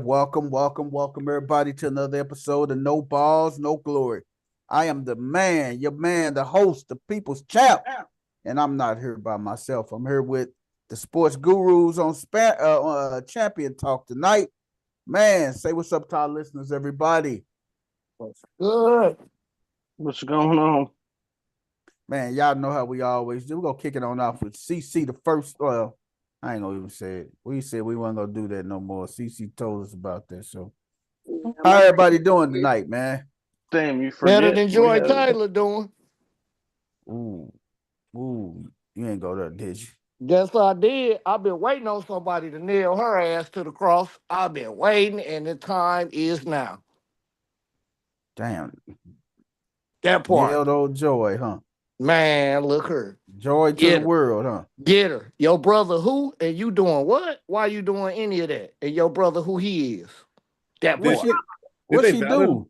welcome everybody to another episode of No Balls, No Glory. I am the man, your man, the host, the people's champ, and I'm not here by myself. I'm here with the sports gurus on Champion Talk tonight. Man, say what's up to our listeners, everybody. What's good? What's going on? Man, y'all know how we always do. We're going to kick it on off with CC the first. Well, I ain't going to even say it. We said we weren't going to do that no more. CC told us about that. So, how everybody doing tonight, man? Damn, you forget. Better than Joy Taylor doing. Ooh, you ain't go there, did you? Yes, I did. I've been waiting on somebody to nail her ass to the cross. I've been waiting, and the time is now. Damn. That part. Nailed old Joy, huh? Man, look her. Joy to the world, huh? Get her. Your brother who, and you doing what? Why you doing any of that? And your brother who he is. That part. What she do?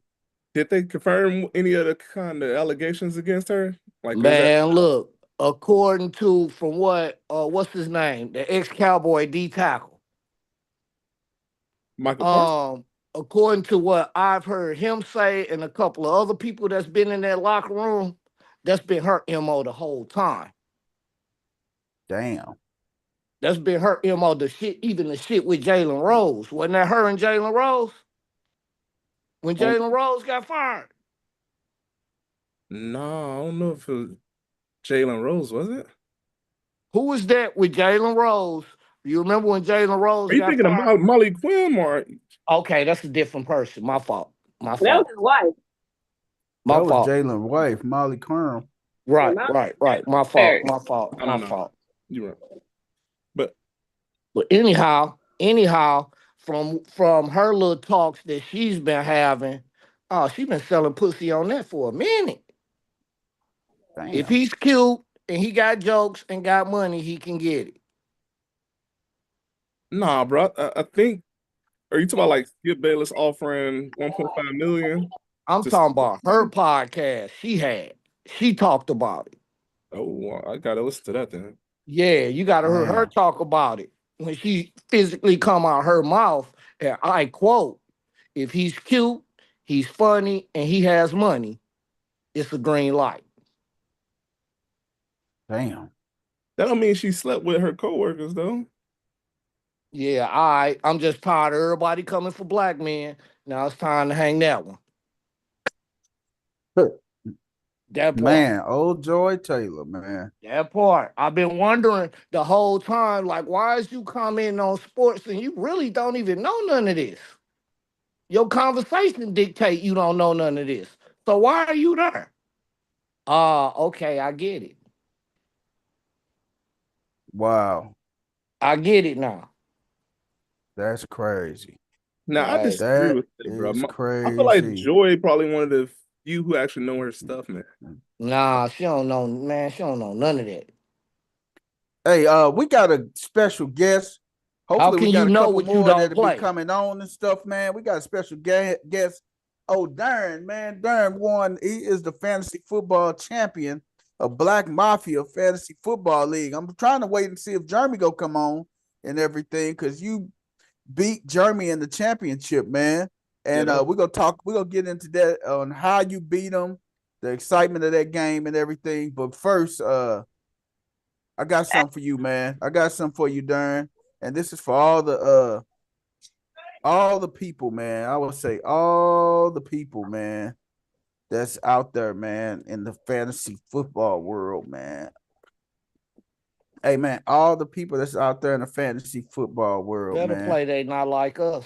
Did they confirm any of the kind of allegations against her? Like, man, look, according to from what's his name? The ex-Cowboy D tackle. Michael according to what I've heard him say and a couple of other people that's been in that locker room, that's been her MO the whole time. Damn. That's been her MO, even the shit with Jalen Rose. Wasn't that her and Jalen Rose? When Jalen Rose got fired? No, I don't know if it was Jalen Rose, was it? Who was that with Jalen Rose? You remember when Jalen Rose got fired? Are you thinking about Molly Quinn or? Okay, that's a different person. My fault. That was his wife. That was Jalen's wife, Molly Quinn. Right. My fault. You're right. But anyhow, from her little talks that she's been having, she's been selling pussy on that for a minute. Damn. If he's cute and he got jokes and got money, he can get it. Nah, bro. I think. Are you talking about like Skip Bayless offering $1.5 million? I'm talking about her podcast she talked about it. Oh, I gotta listen to that then. Yeah, you gotta hear her talk about it when she physically come out her mouth, and I quote, "If he's cute, he's funny, and he has money, it's a green light." Damn. That don't mean she slept with her coworkers though. Yeah, I'm just tired of everybody coming for black men. Now it's time to hang that one. That part. Man, old Joy Taylor, man. That part. I've been wondering the whole time, like, why is you commenting on sports and you really don't even know none of this? Your conversation dictate you don't know none of this. So why are you there? Okay, I get it. Wow. I get it now. That's crazy. Now, I disagree with it, bro. Crazy. I feel like Joy probably one of the few who actually know her stuff, man. Nah, she don't know, man. She don't know none of that. Hey, we got a special guest. Hopefully, how can we got you know what you don't play? Be coming on and stuff, man. We got a special guest. Oh, Darren, man. Darren won. He is the fantasy football champion of Black Mafia Fantasy Football League. I'm trying to wait and see if Jeremy go come on and everything, because you beat Jeremy in the championship, man. And we're gonna get into that on how you beat him, the excitement of that game and everything. But first, I got something for you, man. I got something for you, Darren. And this is for all the people, man. I would say all the people, man, that's out there, man, in the fantasy football world, man. Hey, man, all the people that's out there in the fantasy football world, better play they not like us.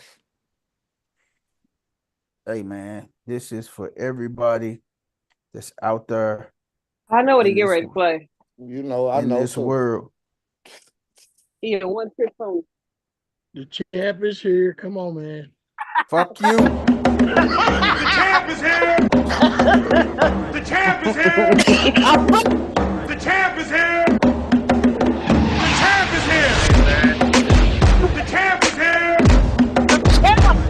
Hey, man, this is for everybody that's out there. I know what he get ready to play. You know, I in know this world. He had one trick phone. The champ is here. Come on, man. Fuck you. The champ is here. The champ is here. The champ is here. The champ is here.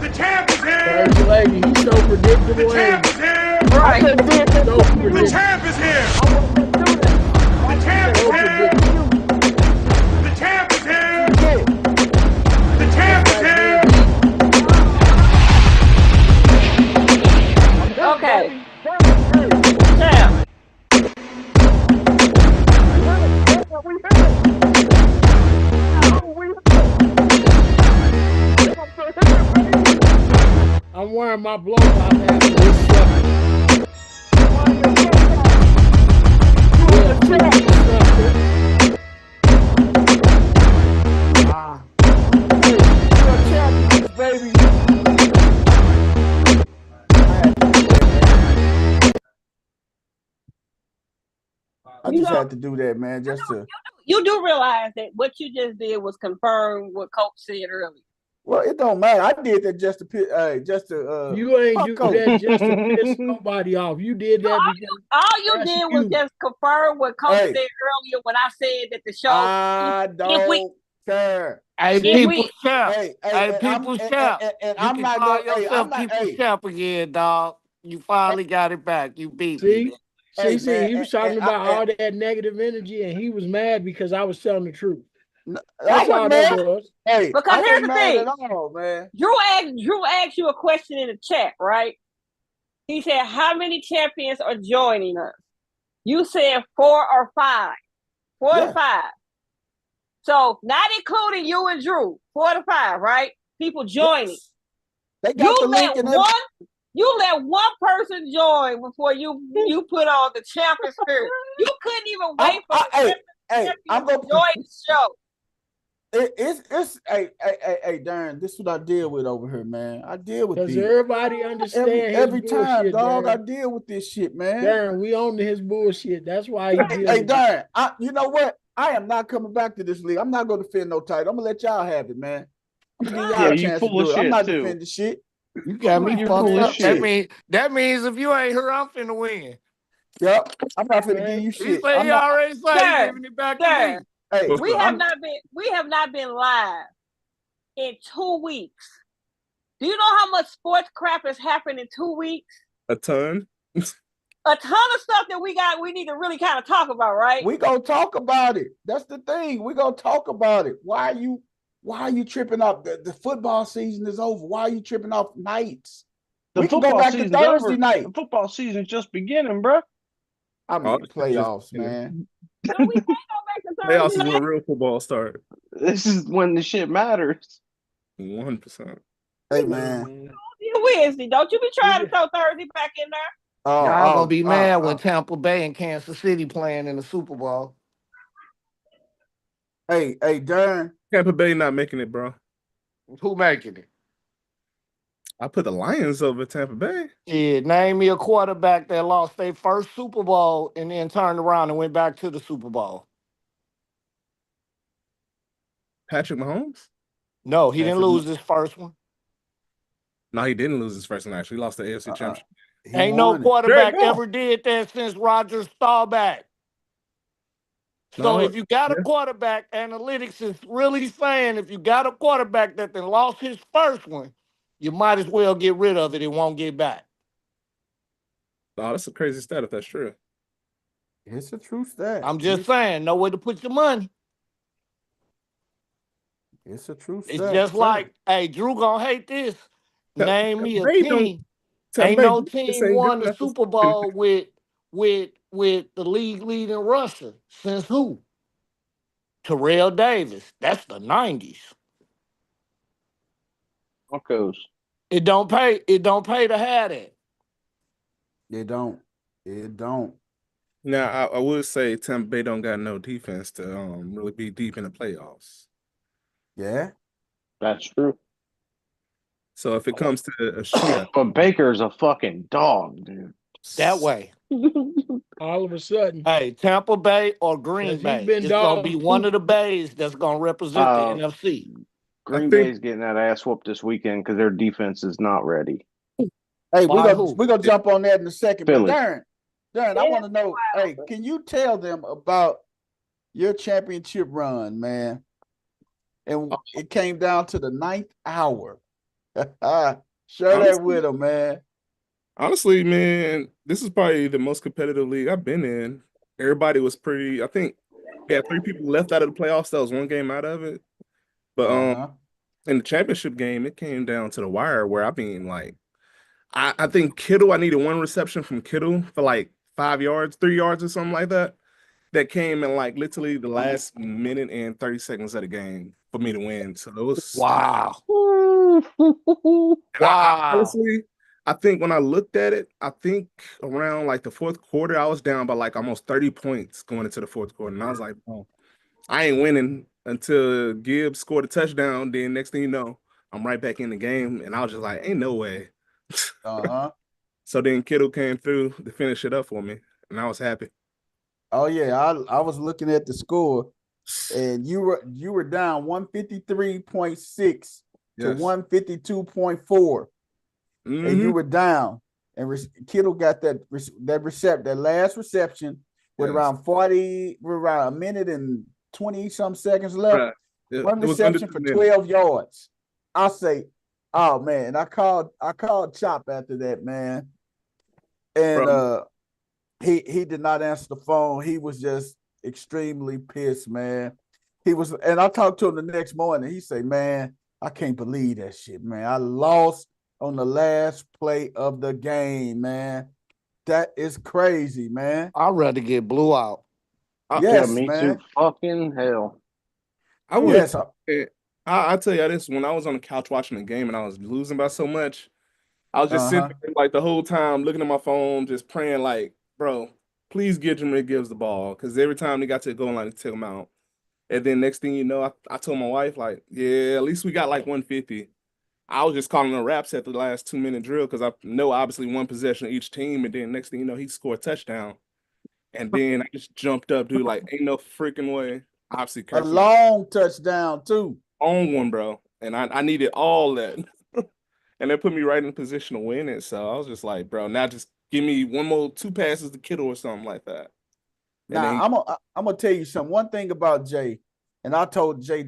The champ is here. Crazy lady, he's so predictable. The champ is here. Right. The champ is here. The champ is here. The champ is here. The champ is here. wearing my blowout hat for this sucker. Yeah, for you sucker. Hey, you're champions, baby. I You just know, had to do that, man, just to. you do realize that what you just did was confirm what Coach said earlier. Well, it don't matter. I did that just to You ain't fuck do Coach. that just to piss nobody off. You did that because All you that's did was you. just confirm what Coach Hey. said earlier when I said that the show. I if we don't care. Hey, If people we- champ. Hey, Hey, and people champ. and You I'm can not call going. Hey, yourself I'm not. people Hey, champ again, dog. You finally got it back. You beat me. See? hey, See, man, he was talking about all that negative energy and he was mad because I was telling the truth. I That's all wasn't that mad. was. Hey, Because I here's wasn't the mad thing. at all, man. Drew asked you a question in the chat, right? He said, "How many champions are joining us?" You said 4 or 5. 4 to 5. So not including you and Drew, 4 to 5, right? People joining. Yes. They got the link in them. You let one person join before you put on the champion spirit. You couldn't even wait for the champion I'm to gonna join the show. It's hey, Darren, this is what I deal with over here, man. I deal with Because these. everybody understands Every his time, bullshit, dog, I Darren. deal with this shit, man. Darren, we own his bullshit. That's why he deals Hey, with Darren, you know what? I am not coming back to this league. I'm not going to defend no title. I'm gonna let y'all have it, man. I'm gonna give y'all a chance to do it. I'm not defending shit. You got me You're fucked full of up. shit. That means if you ain't here, I'm finna win. Yep. I'm not finna Man, give you He shit. say I'm he not. already say he giving it back to me. Hey, we have not been live in 2 weeks. Do you know how much sports crap has happened in 2 weeks? A ton. A ton of stuff that we need to really kind of talk about, right? We gonna talk about it. That's the thing. We gonna talk about it. Why are you tripping off? The football season is over. Why are you tripping off nights? We can go back to Thursday night. The football season's just beginning, bro. I mean, the playoffs, man. No, we can't go back to Thursday Playoffs is night. when real football start. This is when the shit matters. 100%. Hey, man. Wednesday. Don't you be trying to throw Thursday back in there. Y'all gonna be mad when Tampa Bay and Kansas City playing in the Super Bowl. Hey, Darren. Tampa Bay not making it, bro. Who making it? I put the Lions over Tampa Bay. Yeah, name me a quarterback that lost their first Super Bowl and then turned around and went back to the Super Bowl. Patrick Mahomes? No, he didn't lose his first one. No, he didn't lose his first one, actually. He lost the AFC Championship. Ain't no quarterback ever did that since Roger Staubach. So if you got a quarterback, analytics is really saying if you got a quarterback that then lost his first one, you might as well get rid of it. It won't get back. Oh, that's a crazy stat if that's true. It's a true stat. I'm just saying, know where to put your money. It's a true stat. It's just like, hey, Drew gonna hate this. Name me a team. Ain't no team won the Super Bowl with the league leading rusher since who? Terrell Davis. That's the 90s. Broncos. It don't pay to have that. It don't. Now, I would say Tampa Bay don't got no defense to really be deep in the playoffs. Yeah. That's true. So if it comes to a shootout. But Baker's a fucking dog, dude. That way. All of a sudden. Hey, Tampa Bay or Green Bay. It's going to be one of the bays that's going to represent the NFC. Green Bay's getting that ass whooped this weekend because their defense is not ready. Hey, we're gonna jump on that in a second. Philly. But Darren, I want to know, hey, can you tell them about your championship run, man? And it came down to the 9th hour. Share that with them, man. Honestly, man, this is probably the most competitive league I've been in. Everybody was pretty. I think we had 3 people left out of the playoffs. That was 1 game out of it. But in the championship game, it came down to the wire. Where I think Kittle. I needed 1 reception from Kittle for like 5 yards, 3 yards, or something like that. that came in like literally the last minute and 30 seconds of the game for me to win. So it was Wow. and Wow. honestly, I think when I looked at it, I think around like the fourth quarter, I was down by like almost 30 points going into the fourth quarter. And I was like, oh, I ain't winning until Gibbs scored a touchdown. Then next thing you know, I'm right back in the game. And I was just like, ain't no way. So then Kittle came through to finish it up for me. And I was happy. Oh yeah, I was looking at the score, and you were down 153.6 to Yes. 152.4, and you were down. And Kittle got that last reception with around a minute and 20 some seconds left. Right. One reception for 12 yards. I say, oh man, and I called Chop after that, man. And he did not answer the phone. He was just extremely pissed, man. And I talked to him the next morning. He said, man, I can't believe that shit, man. I lost on the last play of the game, man. That is crazy, man. I'd rather get blew out. Yes, yeah, me man. too. Fucking hell. I would. Yes. I tell you this: when I was on the couch watching the game and I was losing by so much, I was just sitting there, like the whole time looking at my phone, just praying, like, bro, please give Jameer Gibbs the ball, because every time they got to the goal line, they took him out. And then next thing you know, I told my wife, like, yeah, at least we got like 150. I was just calling the raps at the last 2-minute drill because I know obviously one possession of each team, and then next thing you know, he scored a touchdown. And then I just jumped up, dude, like, ain't no freaking way. Obviously, A long touchdown, too. On one, bro. And I needed all that. And that put me right in position to win it. So I was just like, bro, now just give me two passes to Kittle or something like that. Now, I'm gonna tell you something. One thing about Jay, and I told Jay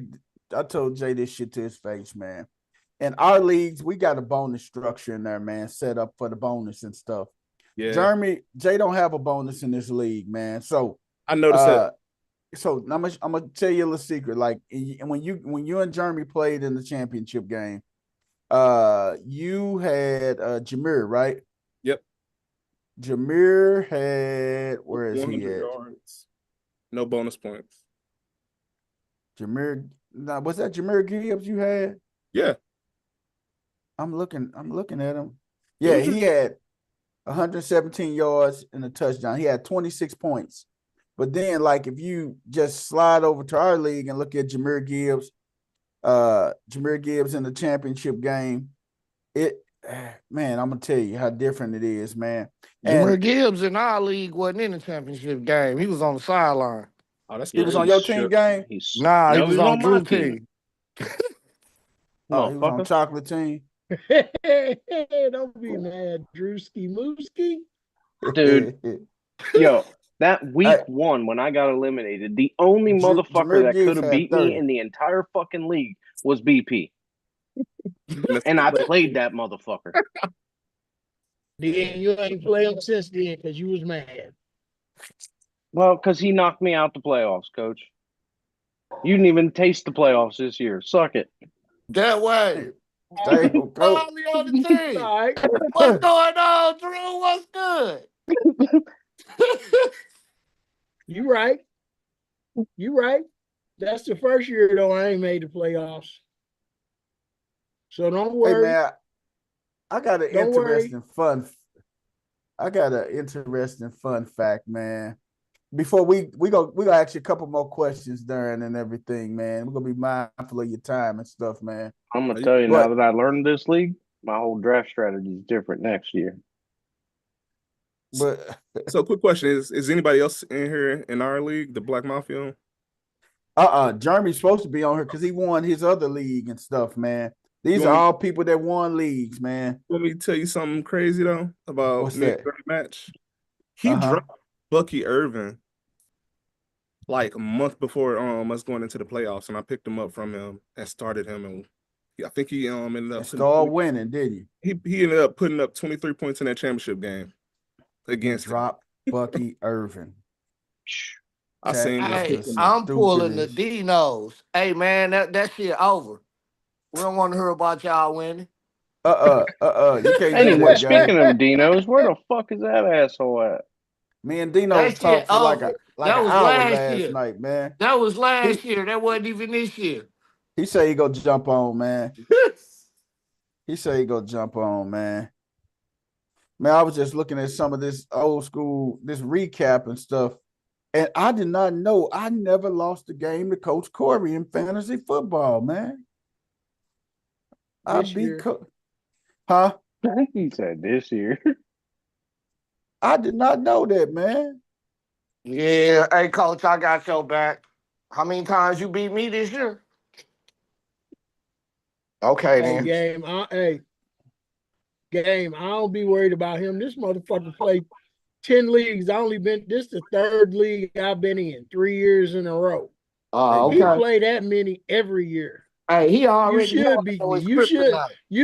this shit to his face, man. In our leagues, we got a bonus structure in there, man, set up for the bonus and stuff. Yeah. Jay don't have a bonus in this league, man. So I noticed that. So I'm gonna tell you a little secret. Like when you and Jeremy played in the championship game, you had Jameer, right? Yep. Jameer had, where is he at? Yards. No bonus points. Jameer, now was that Jameer Gibbs you had? Yeah. I'm looking at him. Yeah, he had 117 yards and a touchdown. He had 26 points. But then, like, if you just slide over to our league and look at Jameer Gibbs in the championship game, man, I'm gonna tell you how different it is, man. Jameer Gibbs in our league wasn't in the championship game. He was on the sideline. Oh, that's he was on your team game? He was on Drew's team. Oh, he was on chocolate team. Don't be mad, Drewski Mooski. Dude, yo, that week one when I got eliminated, the only motherfucker that could have beat me in the entire fucking league was BP. And I played that motherfucker. Then you ain't played since then because you was mad. Well, because he knocked me out the playoffs, coach. You didn't even taste the playoffs this year. Suck it. That way. Damn, Probably on the team. Right. What's going on, Drew? What's good? You right. That's the first year though I ain't made the playoffs. So don't worry. Hey man, I got an interesting fun fact, man. Before we gonna ask you a couple more questions, Darren, and everything, man. We're gonna be mindful of your time and stuff, man. I'm gonna tell you now that I learned this league, my whole draft strategy is different next year. But so, quick question: Is anybody else in here in our league, the Black Mafia? Jeremy's supposed to be on here because he won his other league and stuff, man. These are all people that won leagues, man. Let me tell you something crazy though about the match. He dropped Bucky Irvin like a month before us going into the playoffs, and I picked him up from him and started him, and I think he ended up started winning, didn't he? He ended up putting up 23 points in that championship game against drop Bucky Irvin. I'm pulling the Dinos. Hey man, that shit over. We don't want to hear about y'all winning. You can't anyway, speaking of Dinos, where the fuck is that asshole at? Me and Dino That shit talked for like over. an That was hour last last year. night, man. That was He last year. That wasn't even this year. he said he go jump on, man. He said he go jump on, man. Man, I was just looking at some of this old school, this recap and stuff, and I did not know I never lost a game to Coach Corey in fantasy football, man. I This beat year. huh? He said this year. I did not know that, man. Yeah. Hey, coach, I got your back. How many times you beat me this year? Okay, Hey, then. Game, I don't be worried about him. This motherfucker played 10 leagues. This the third league I've been in 3 years in a row. He Okay. play that many every year. Hey, he You already should beat me. his You should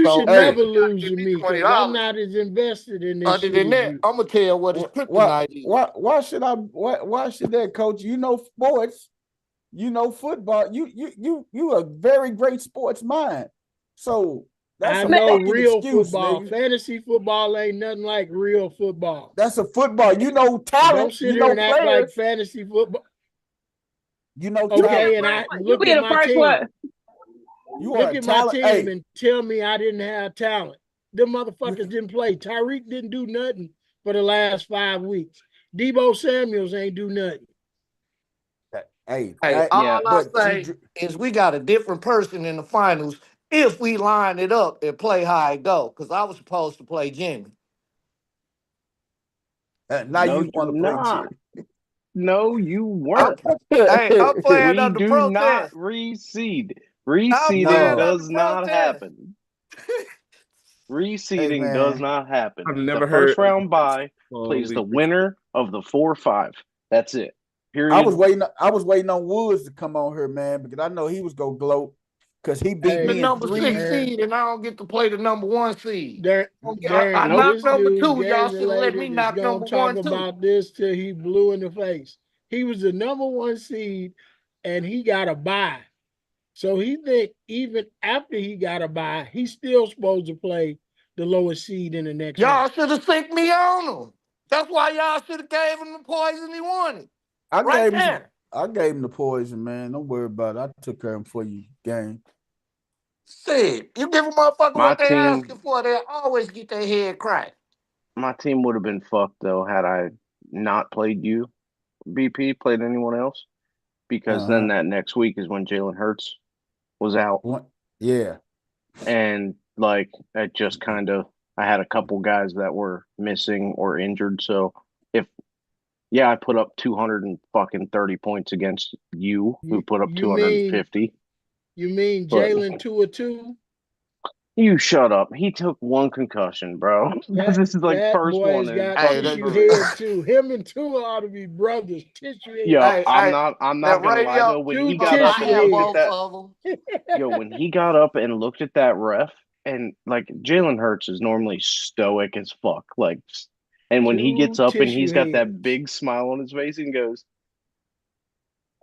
So, never hey, lose to give me me because I'm $20. not as invested in this Other shit than as that, you. I'm gonna tell you what his kryptonite is. Why should I? Why should that, Coach? You know sports. You know football. You a very great sports mind. So that's I a know fucking real excuse, football. nigga. Fantasy football ain't nothing like real football. That's a football. You know Don't talent. sit You here know and act like players. fantasy football. You know Okay, talent. and I You look be at the my first team. one. You are Look a at my talent. team Hey, and tell me I didn't have talent. Them motherfuckers didn't play. Tyreek didn't do nothing for the last 5 weeks. Debo Samuels ain't do nothing. hey, Hey, all I but say is we got a different person in the finals if we line it up and play how it go. Because I was supposed to play Jimmy. now No, you you're want to play not. Jimmy. No, you weren't. I'm playing We under do not protest. reseed. I'm Reseeding playing No. does under not protest. happen. Hey, Reseeding does man. not happen. I've The never first heard of round bye plays the league. winner of the 4-5. That's it. I Period. was waiting on Woods to come on here, man, because I know he was gonna gloat because he beat Hey, The me in number 6 three. seed, and I don't get to play the number 1 seed. I Darren, Nope. knocked this number dude 2. Y'all game should have let me related is knock gonna number talk 1 too. about this till he blue in the face. He was the number 1 seed and he got a bye. So he think even after he got a bye, he's still supposed to play the lowest seed in the next Y'all round. should have sent me on him. That's why y'all should have gave him the poison he wanted. I Right gave him there. I gave him the poison, man. Don't worry about it. I took care of him for you, gang. Shit, you give a motherfucker My what they team asking for, they always get their head cracked. would have been fucked though had I not played you, BP, played anyone else. Because then that next week is when Jalen Hurts was out. Yeah. And like it just kind of I had a couple guys that were missing or injured. So I put up 230 points against you, who put up You 250. mean But Jalen 2-2? you shut up. He took one concussion, bro. This is like That first one boy's in got fucking tissue career. head too. Him and Tua ought to be brothers. Tissue head. Yo, Hey, I'm not that gonna lie radio, though. When he Two got up tissue I and have looked at both heads. that, of them. when he got up and looked at that ref, and like Jalen Hurts is normally stoic as fuck, like, and when he gets Two up and tissue he's got that heads. big smile on his face and goes,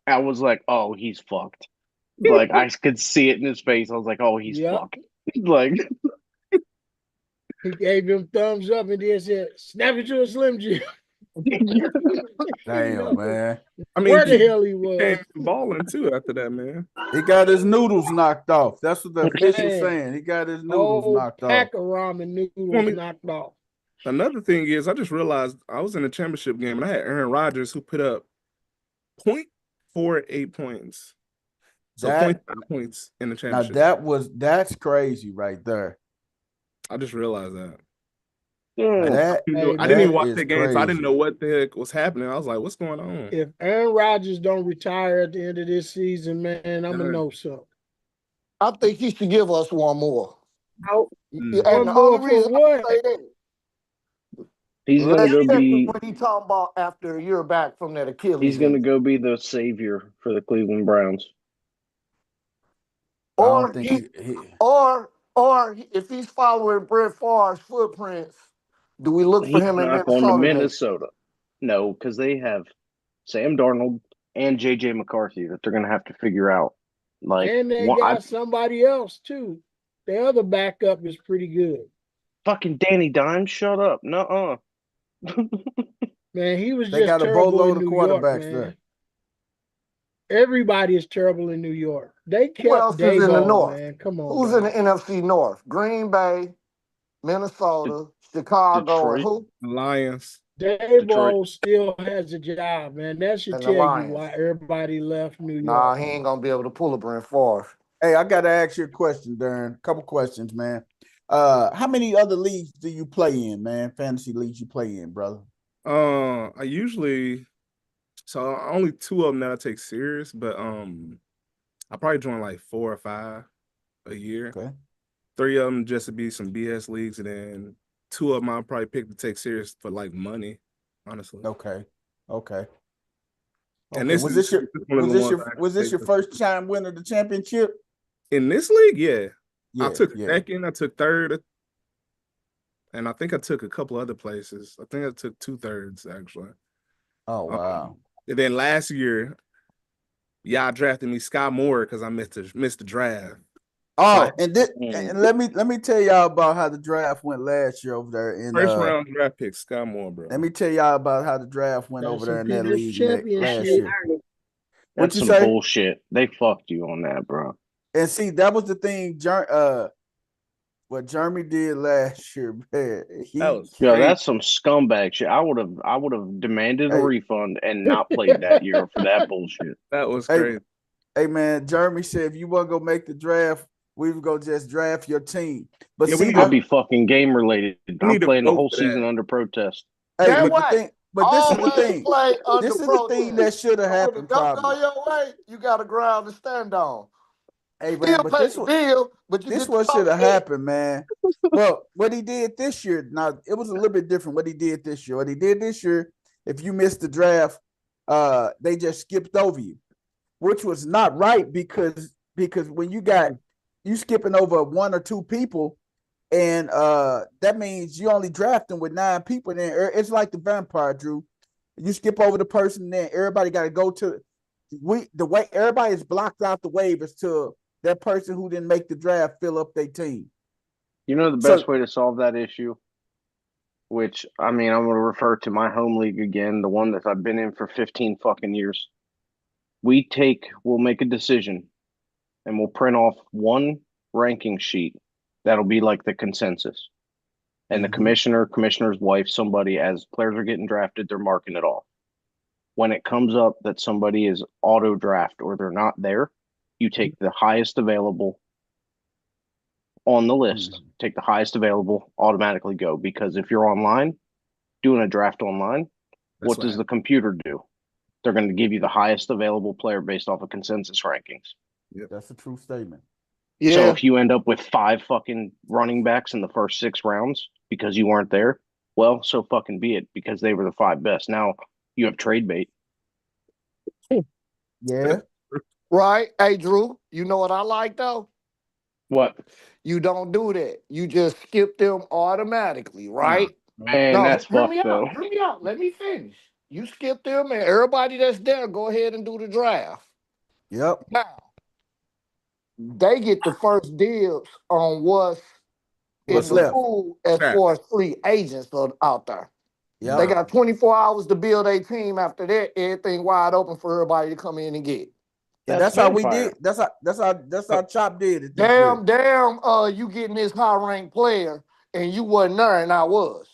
I was like, oh, he's fucked. Like I could see it in his face. I was like, oh, he's Yep. fucked. Like He gave him thumbs up and then said, snap it to a Slim Jim. Damn, man. I mean, Where the he hell he was. came balling too after that, man. He got his noodles knocked off. That's what the official Man. saying. He got his noodles Whole knocked off. pack of ramen noodles knocked off. Another thing is, I just realized I was in a championship game and I had Aaron Rodgers who put up 0.48 points. So 0.5 points in the championship. Now that's crazy right there. I just realized that. That I didn't even watch is the game, so I didn't crazy. know what the heck was happening. I was like, what's going on? If Aaron Rodgers don't retire at the end of this season, man, I'm going to know something. I think he should give us one more. Nope. And One the more only for reason what? I say that, he's gonna let's go check be. when he talking about after a year back from that Achilles. He's gonna injury. go be the savior for the Cleveland Browns. Or if he's following Brett Favre's footprints, do we look for He's him in not going to Minnesota? Minnesota. No, because they have Sam Darnold and JJ McCarthy that they're going to have to figure out. Like, And they got somebody else, too. The other backup is pretty good. Fucking Danny Dimes, shut up. Nuh-uh. Man, he was They just got a terrible in boatload of New York, quarterbacks man. there. Everybody is terrible in New York. They Who else kept is in the Dayball, North? man. Come on, Who's in the dog. NFC North? Green Bay, Minnesota, Chicago, and Detroit. who? Lions. Dayball still has a job, man. That should And the tell you Lions. why everybody left New Nah, York. he ain't gonna be able to pull a Brent Favre. Hey, I gotta ask you a question, Darren. A couple questions, man. How many other leagues do you play in, man? Fantasy leagues you play in, brother? I usually only 2 of them that I take serious, but I probably join like 4 or 5 a year. Okay. 3 of them just to be some BS leagues, and then 2 of them I'll probably pick to take serious for like money, honestly. Okay. And Okay. this Was is this your first time winning the championship? in this league? Yeah. Yeah. I took second, I took third, and I think I took a couple other places. I think I took 2/3 actually. Oh wow. And then last year, y'all drafted me Sky Moore because I missed the draft. Oh, and let me tell y'all about how the draft went last year over there in first round draft pick, Sky Moore, bro. Let me tell y'all about how the draft went over there in that league last year. That's some bullshit. They fucked you on that, bro. And see, that was the thing. What Jeremy did last year, man. That's some scumbag shit. I would have demanded a refund and not played that year for that bullshit. That was crazy. Hey man, Jeremy said if you want to go make the draft, we would go just draft your team. But yeah, see, I'll be fucking game related. I'm playing the whole season under protest. Hey, but this is the thing. This is the thing that should have happened. Don't go your way. You got a ground to stand on. Hey man, but this what should have happened, man. Well, what he did this year, now it was a little bit different. What he did this year, if you missed the draft, they just skipped over you, which was not right because when you skipping over 1 or 2 people, and that means you only drafting with 9 people. Then it's like the vampire, Drew. You skip over the person, then everybody got to go to the way everybody is blocked out the waivers to that person who didn't make the draft fill up their team. You know the best way to solve that issue? Which, I mean, I'm going to refer to my home league again, the one that I've been in for 15 fucking years. We'll make a decision, and we'll print off one ranking sheet that'll be like the consensus. And the commissioner's wife, somebody, as players are getting drafted, they're marking it off. When it comes up that somebody is auto draft or they're not there, you take the highest available on the list, take the highest available, automatically go. Because if you're online, doing a draft online, what does the computer do? They're going to give you the highest available player based off of consensus rankings. Yeah, that's a true statement. Yeah. So if you end up with 5 fucking running backs in the first 6 rounds because you weren't there, well, so fucking be it, because they were the 5 best. Now you have trade bait. Yeah. Right. Hey, Drew, you know what I like, though? What? You don't do that. You just skip them automatically, right? Man, that's fucked, though. Hear me out. Let me finish. You skip them, and everybody that's there, go ahead and do the draft. Yep. Now, they get the first dibs on what's in the pool as far as free agents out there. Yep. They got 24 hours to build a team. After that, everything wide open for everybody to come in and get. Yeah, that's how we did. That's how Chop did it. Damn, you getting this high ranked player and you wasn't there and I was.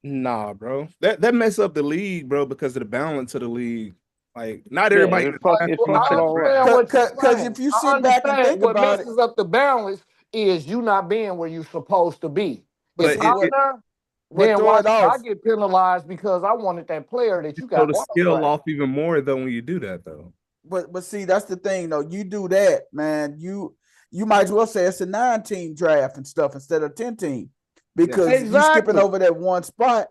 Nah, bro. That mess up the league, bro, because of the balance of the league. Like, not everybody. Because if you sit back and think about it, what messes up the balance is you not being where you're supposed to be. But then I get penalized because I wanted that player that you got. So the skill off even more though when you do that though. But see, that's the thing though. You do that, man. You might as well say it's a 9-team draft and stuff instead of 10-team because you're skipping over that one spot.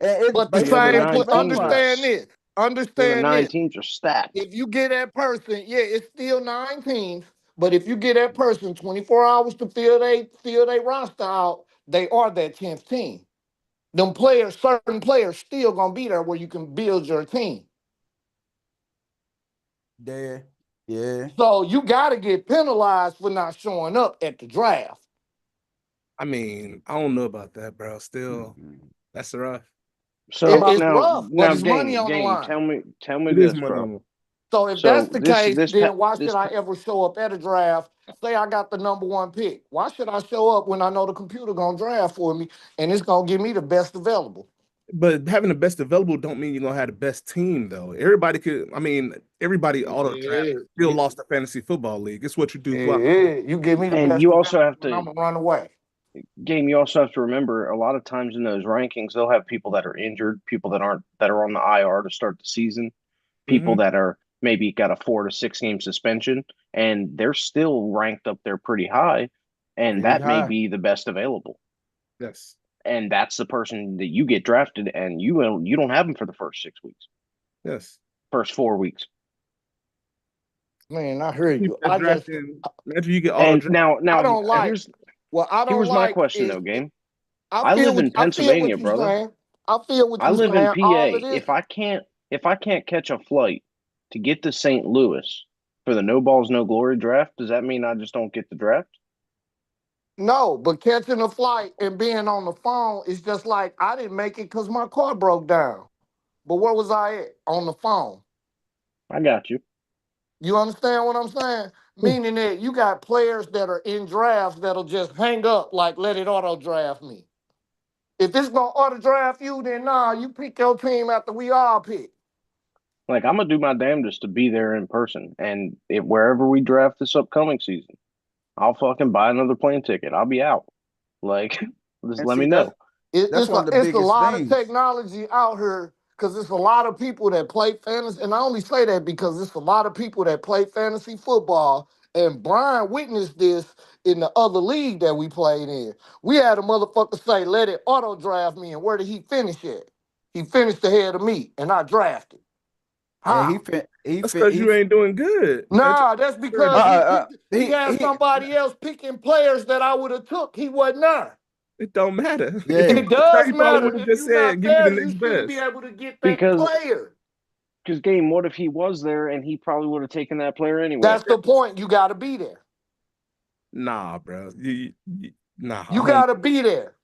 But the same, understand this. Understand 9 teams are stacked. If you get that person, it's still 9 teams. But if you get that person 24 hours to fill their roster out, they are that 10th team. Certain players still gonna be there where you can build your team. Yeah. So you gotta get penalized for not showing up at the draft. I mean, I don't know about that, bro. Still, that's rough. So It's rough, but now, it's money on the game. line. Tell me It is this, money bro. on it. So if So that's the case, then why this should I ever show up at a draft? Say I got the number one pick. Why should I show up when I know the computer gonna draft for me and it's gonna give me the best available? But having the best available don't mean you're gonna have the best team though. Everybody could. I mean, everybody auto draft still lost the fantasy football league. It's what you do. You give me the and best you also available have and I'm to gonna run away. game. You also have to remember a lot of times in those rankings, they'll have people that are injured, people that are on the IR to start the season, people that are maybe got a 4 to 6 game suspension, and they're still ranked up there pretty high, and Pretty that may high. be the best available. Yes. And that's the person that you get drafted, and you don't have them for the first 6 weeks, Yes. first 4 weeks. Man, I heard you. That drafting, imagine you get auto And draft. now I don't like. here's Well, I don't here's my like question is though, game. I feel what Pennsylvania, you're brother. saying. I feel what I you're live in saying. All of PA. this. If I can't catch a flight to get to St. Louis for the no balls no glory draft, does that mean I just don't get the draft? No, but catching a flight and being on the phone is just like I didn't make it because my car broke down. But where was I at? On the phone. I got you. You understand what I'm saying? Meaning that you got players that are in drafts that'll just hang up, like let it auto draft me. If it's gonna auto draft you, then nah, you pick your team after we all pick. Like I'm gonna do my damnedest to be there in person, and wherever we draft this upcoming season, I'll fucking buy another plane ticket. I'll be out. Like, just And let see me know. that's one of the It's a biggest lot of things. technology out here because it's a lot of people that play fantasy, and I only say that because it's a lot of people that play fantasy football. And Brian witnessed this in the other league that we played in. We had a motherfucker say, "Let it auto draft me," and where did he finish at? He finished ahead of me, and I drafted. And How? That's because you ain't doing good. Nah, that's because he had he somebody else picking players that I would have took. He wasn't there. It don't matter. If he yeah. It was there, does he probably matter. would have If just you're not said, "Give me the there, next you shouldn't be best." able to get that Because player. game, what if he was there and he probably would have taken that player anyway? That's the point. You got to be there. Nah, bro. Nah. You got to be there.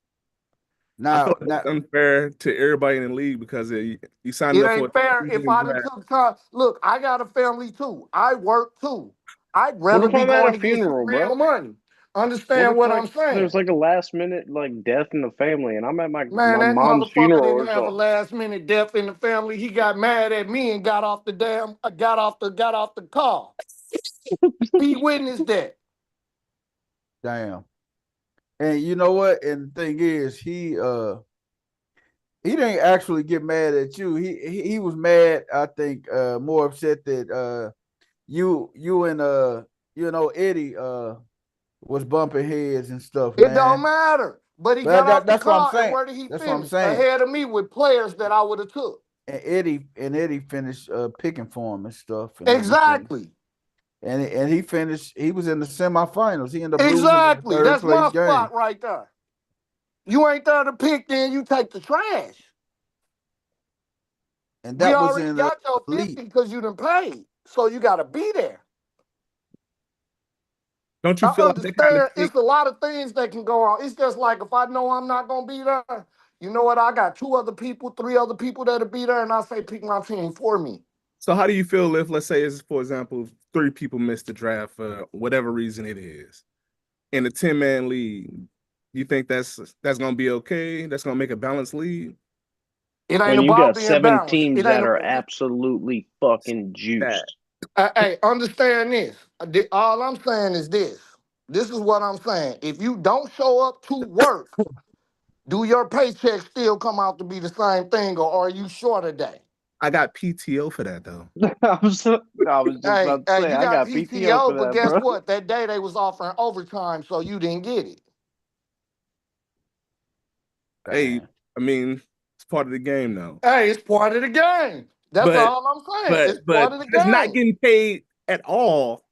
I feel Now, like that's unfair to everybody in the league because you signed It up for ain't fair. If I done took time, look, I got a family too. I work too. I'd What rather if be I'm at going a to get some funeral, bro? real money. What Understand if what like I'm saying? there's like a last minute like death in the family and I'm at my Man, that mom's motherfucker funeral didn't or have a something? last minute death in the family. He got mad at me and got off the got off the car. He witnessed that. damn. And you know what? And the thing is, he didn't actually get mad at you. He was mad, I think, more upset that you and Eddie was bumping heads and stuff, It don't man. matter. But he But got off the that's what I'm car, and saying. where did he That's what I'm finish? saying. Ahead of me with players that I would have took. And Eddie finished picking for him and stuff and everything. Exactly. And he finished. He was in the semifinals. He ended up losing in the Exactly. third That's place my game. spot right there. You ain't there to pick, then you take the trash. And We that was already in got your elite. 50 because you done paid. So you got to be there. Don't you I feel like that kind of understand thing? it's a lot of things that can go on. It's just like if I know I'm not going to be there, you know what? I got 2 other people, 3 other people that'll be there, and I say pick my team for me. So how do you feel if, let's say, for example, 3 people missed the draft for whatever reason it is, in a 10-man league? You think that's going to be okay? That's going to make a balanced league? It ain't When you about got being 7 balanced. teams It ain't that are about. absolutely fucking That juiced. Hey, understand this. All I'm saying is this. This is what I'm saying. If you don't show up to work, do your paycheck still come out to be the same thing, or are you short a day? I got PTO for that though. I was just Hey, about to say you I got got PTO for PTO, but that, guess bro. what? That day they was offering overtime, so you didn't get it. Hey, I mean, it's part of the game though. Hey, it's part of the game. That's But all I'm saying. It's part of the it's not game. getting paid at all.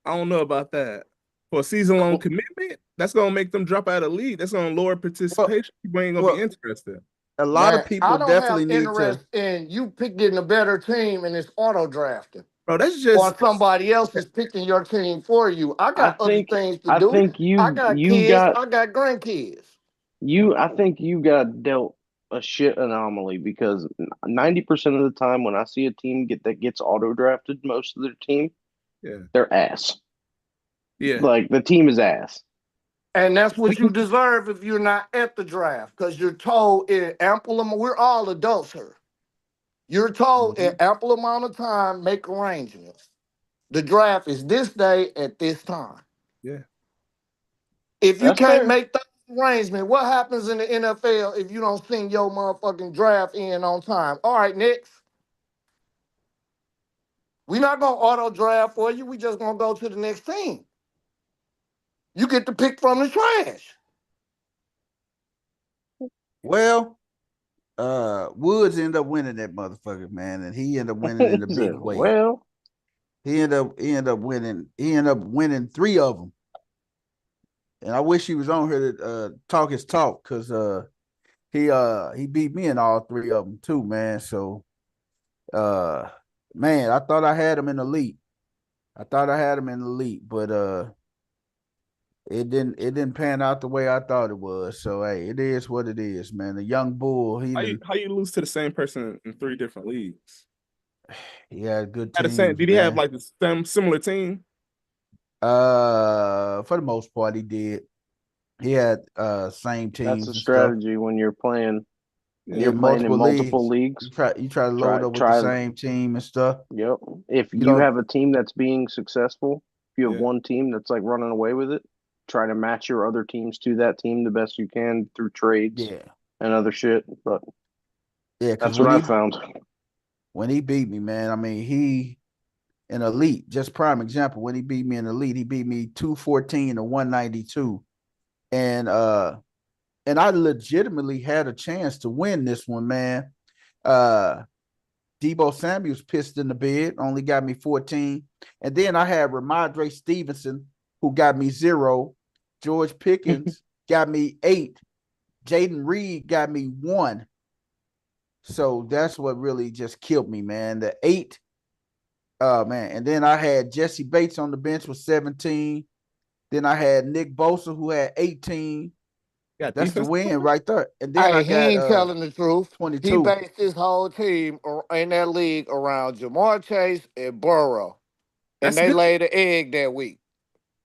I don't know about that. For a season-long commitment, that's gonna make them drop out of the league. That's gonna lower participation. People ain't gonna be Well, interested. a lot Man, of people I don't have definitely need to. interest in you getting a better team and it's auto drafting. Bro, that's Or just somebody else is picking your team for you. I I got other think things to I do. think I you got you kids. got I got grandkids. I think you got dealt a shit anomaly because 90% of the time when I see a team that gets auto drafted, most of their team, they're ass. Yeah. Like the team is ass. And that's what you deserve if you're not at the draft, because you're told in ample amount. We're all adults here. You're told in ample amount of time, make arrangements. The draft is this day at this time. Yeah. If you That's can't fair. make that arrangement, what happens in the NFL if you don't send your motherfucking draft in on time? All right, next. We're not gonna auto draft for you. We just gonna go to the next team. You get to pick from the trash. Well, Woods ended up winning that motherfucker, man, and he ended up winning in a big way. Well, he ended up winning. He ended up winning 3 of them, and I wish he was on here to talk his talk because he beat me in all 3 of them too, man. So, man, I thought I had him in the elite. But it didn't pan out the way I thought it was. So hey, it is what it is, man. The young bull, How you lose to the same person in 3 different leagues? he had good Had the teams. same, did he have like the same similar team? For the most part, he did. He had same teams. that's a strategy when you're playing. You're playing in multiple leagues. You try to load up with the same team and stuff. Yep. If you have a team that's being successful, if you have one team that's like running away with it, try to match your other teams to that team the best you can through trades and other shit. But that's what I found. When he beat me, man, I mean, he in elite, just prime example, when he beat me in elite, he beat me 214 to 192. And I legitimately had a chance to win this one, man. Debo Samuel's pissed in the bed, only got me 14. And then I had Ramondre Stevenson, who got me 0. George Pickens got me 8. Jaden Reed got me 1. So that's what really just killed me, man. The 8. Man. And then I had Jesse Bates on the bench with 17. Then I had Nick Bosa, who had 18. That's the win right there. And then he ain't telling the truth. 22. He based his whole team in that league around Jamar Chase and Burrow. And they laid an egg that week.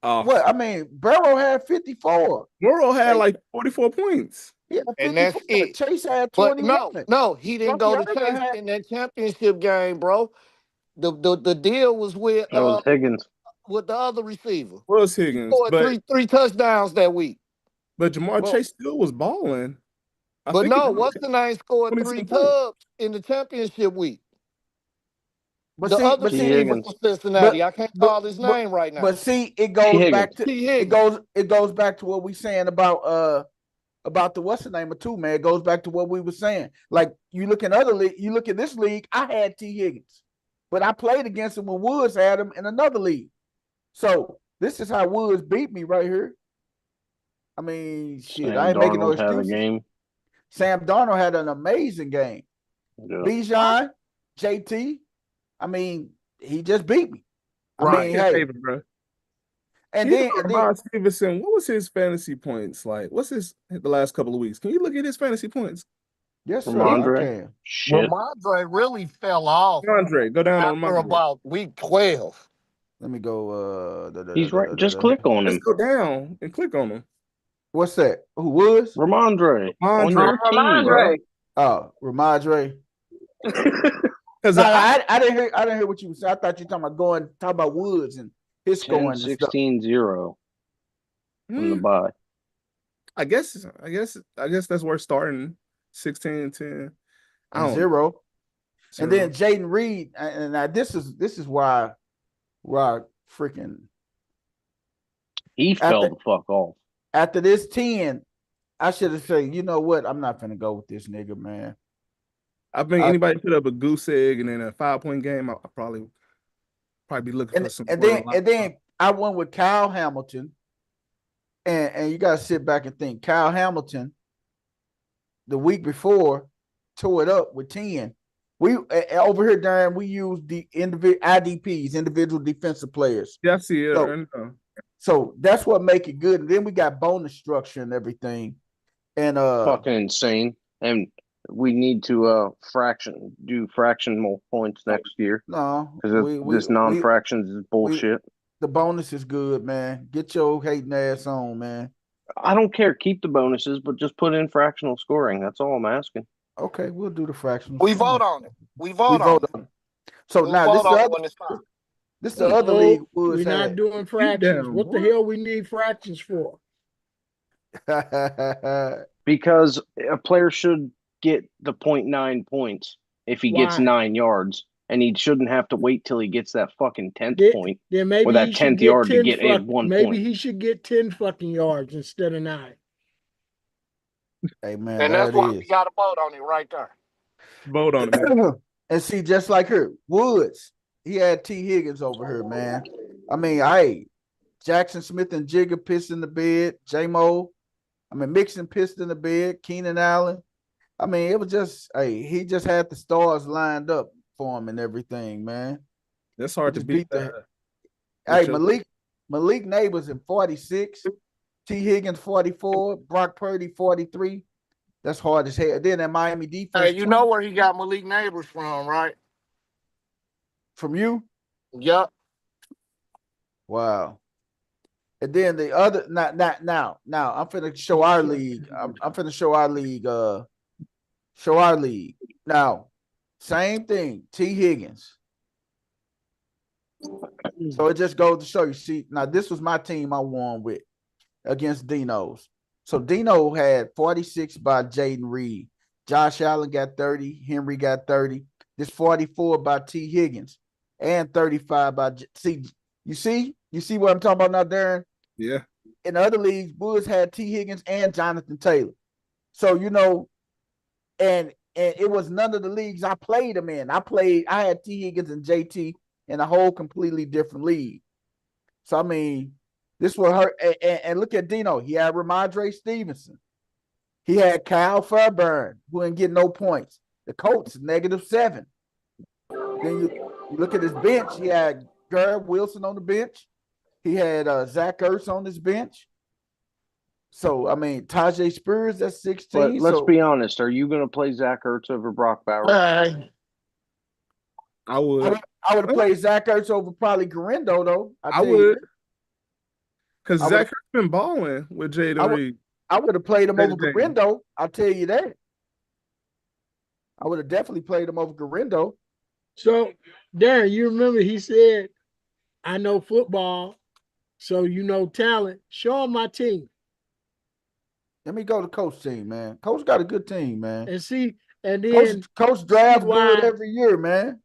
What? I mean, Burrow had 54. Burrow had like 44 points. Yeah, and that's it. Chase had 21. But no, he didn't go to Chase in that championship game, bro. The deal was with Higgins. With the other receiver. Was Higgins. Scored three touchdowns that week. But Jamar Chase still was balling. But no, what's the name scored 3 tubs in the championship week? But the see, other team was from Cincinnati. I can't call his name right now. But see, it goes back to it goes back to what we saying about the what's the name of 2, man. It goes back to what we were saying. Like you look in other league, you look at this league. I had T. Higgins, but I played against him when Woods had him in another league. So this is how Woods beat me right here. I mean, shit, I ain't making no excuses. Sam Darnold had an amazing game. Bijan, JT. I mean, he just beat me. I mean, hey, bro. And then Stevenson, what was his fantasy points like? What's his the last couple of weeks? Can you look at his fantasy points? Yes, sir. I can. Ramondre really fell off. Ramondre, go down after about week 12. Let me go. He's right. Just click on him. Just go down and click on him. What's that? Who was? Ramondre. On your team, Ramondre. Oh, Ramondre. I didn't hear what you said. I thought you were talking about Woods and his scoring. 16-0 from the bye. I guess that's worth starting. 16-10. And 0. And then Jaden Reed, and this is why freaking he fell the fuck off. After this 10, I should have said, you know what? I'm not gonna go with this nigga, man. I think anybody put up a goose egg and then a 5-point game, I'll probably be looking for some. And then I went with Kyle Hamilton, and you gotta sit back and think. Kyle Hamilton, the week before, tore it up with 10. We over here, Darren, we use the IDPs, individual defensive players. Yeah, I see it. So that's what make it good. And then we got bonus structure and everything. And fucking insane. And we need to do fractional points next year. No, because this non-fractions is bullshit. The bonus is good, man. Get your hating ass on, man. I don't care. Keep the bonuses, but just put in fractional scoring. That's all I'm asking. Okay, we'll do the fractional. We vote on it. We vote on it. So now this is the other league. We're not doing fractions. What the hell we need fractions for? Because a player should get the 0.9 points if he gets 9 yards, and he shouldn't have to wait till he gets that fucking 10th point then maybe or that 10th yard to get a 1 point. Maybe he should get 10 fucking yards instead of 9. Hey, man, and that's why we got to vote on it right there. Vote on it. And see, just like her, Woods, he had T. Higgins over here, man. I mean, Jackson Smith and Jigga pissed in the bed. J-Mo, Mixon pissed in the bed. Keenan Allen. I mean, it was just, he just had the stars lined up for him and everything, man. That's hard to beat that. Hey, Malik Neighbors in 46. T. Higgins 44. Brock Purdy 43. That's hard as hell. Then that Miami defense. Hey, you know where he got Malik Neighbors from, right? From you? Yep. Wow. And then the other now I'm finna show our league. I'm finna show our league. Show our league. Now, same thing. T. Higgins. So it just goes to show you. See, now this was my team I won with against Dino's. So Dino had 46 by Jaden Reed. Josh Allen got 30. Henry got 30. This 44 by T. Higgins. And 35 by You see what I'm talking about now, Darren? Yeah. In the other leagues, Bulls had T. Higgins and Jonathan Taylor. So, and it was none of the leagues I played them in. I had T. Higgins and JT in a whole completely different league. So, I mean, this will hurt. And look at Dino. He had Ramondre Stevenson. He had Kyle Fairburn, who didn't get no points. The Colts, -7. Then you look at his bench. He had Garrett Wilson on the bench. He had Zach Ertz on his bench. So, I mean, Tajay Spears, that's 16. But let's be honest. Are you going to play Zach Ertz over Brock Bowers? I would. I would have played Zach Ertz over probably Garindo, though. I would. Because Zach Ertz been balling with Jaden Reed. I would have played him over Garindo. I'll tell you that. I would have definitely played him over Garindo. So, Darren, you remember he said, I know football, so you know talent. Show him my team. Let me go to Coach team, man. Coach got a good team, man. And then Coach draft good every year, man.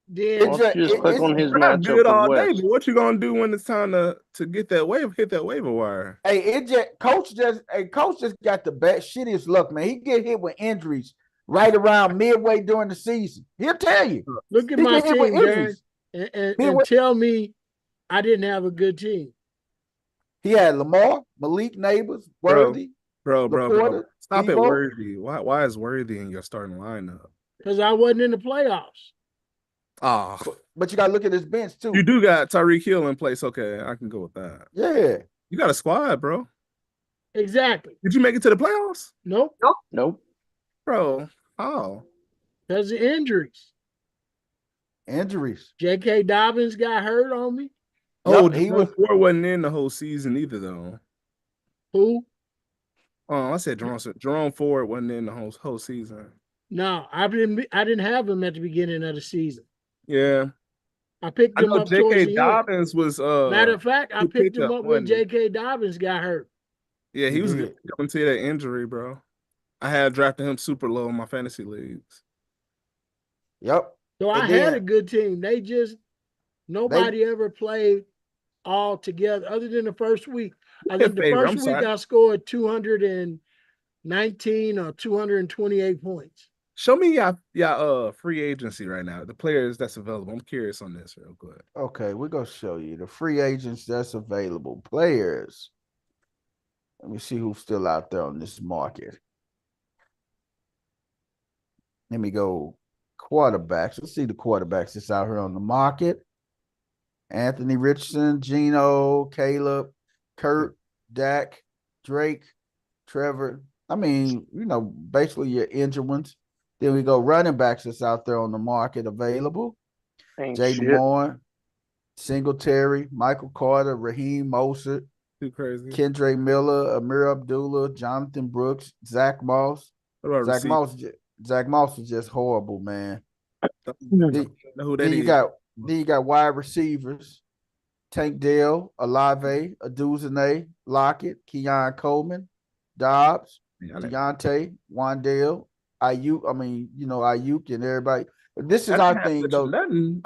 Then just click on his matchup good all day. But what you gonna do when it's time to hit that waiver wire? Hey, Coach just got the shittiest luck, man. He get hit with injuries right around midway during the season. He'll tell you. Look at my team, Darren, and tell me I didn't have a good team. He had Lamar, Malik Neighbors, Worthy. Bro. Stop it, Worthy. Why is Worthy in your starting lineup? Because I wasn't in the playoffs. Oh. But you got to look at his bench, too. You do got Tyreek Hill in place. Okay, I can go with that. Yeah. You got a squad, bro. Exactly. Did you make it to the playoffs? Nope. Bro, how? Because of injuries. J.K. Dobbins got hurt on me. Oh, Jerome Ford wasn't in the whole season either, though. Who? Oh, I said Jerome Ford wasn't in the whole season. No, I didn't have him at the beginning of the season. Yeah. I picked him up. J.K. Dobbins was matter of fact, I picked him up when J.K. Dobbins got hurt. Yeah, he was coming to that injury, bro. I had drafted him super low in my fantasy leagues. Yep. So I had a good team. Nobody ever played all together other than the first week. I think the first week I scored 219 or 228 points. Show me y'all free agency right now. The players that's available. I'm curious on this real quick. Okay, we're gonna show you the free agents that's available. Players. Let me see who's still out there on this market. Let me go quarterbacks. Let's see the quarterbacks that's out here on the market. Anthony Richardson, Geno, Caleb, Kurt, Dak, Drake, Trevor, I mean, basically your injured ones. Then we go running backs that's out there on the market available. Ain't Jaden shit. Moore, Singletary, Michael Carter, Raheem Mostert, Too crazy. Kendre Miller, Amir Abdullah, Jonathan Brooks, Zach Moss. Zach Moss is just horrible, man. Then you got wide receivers. Tank Dell, Olave, Aduzane, Lockett, Keon Coleman, Dobbs, Deontay, Wandale, Ayuk. Ayuk and everybody. This is our thing, though. Nothing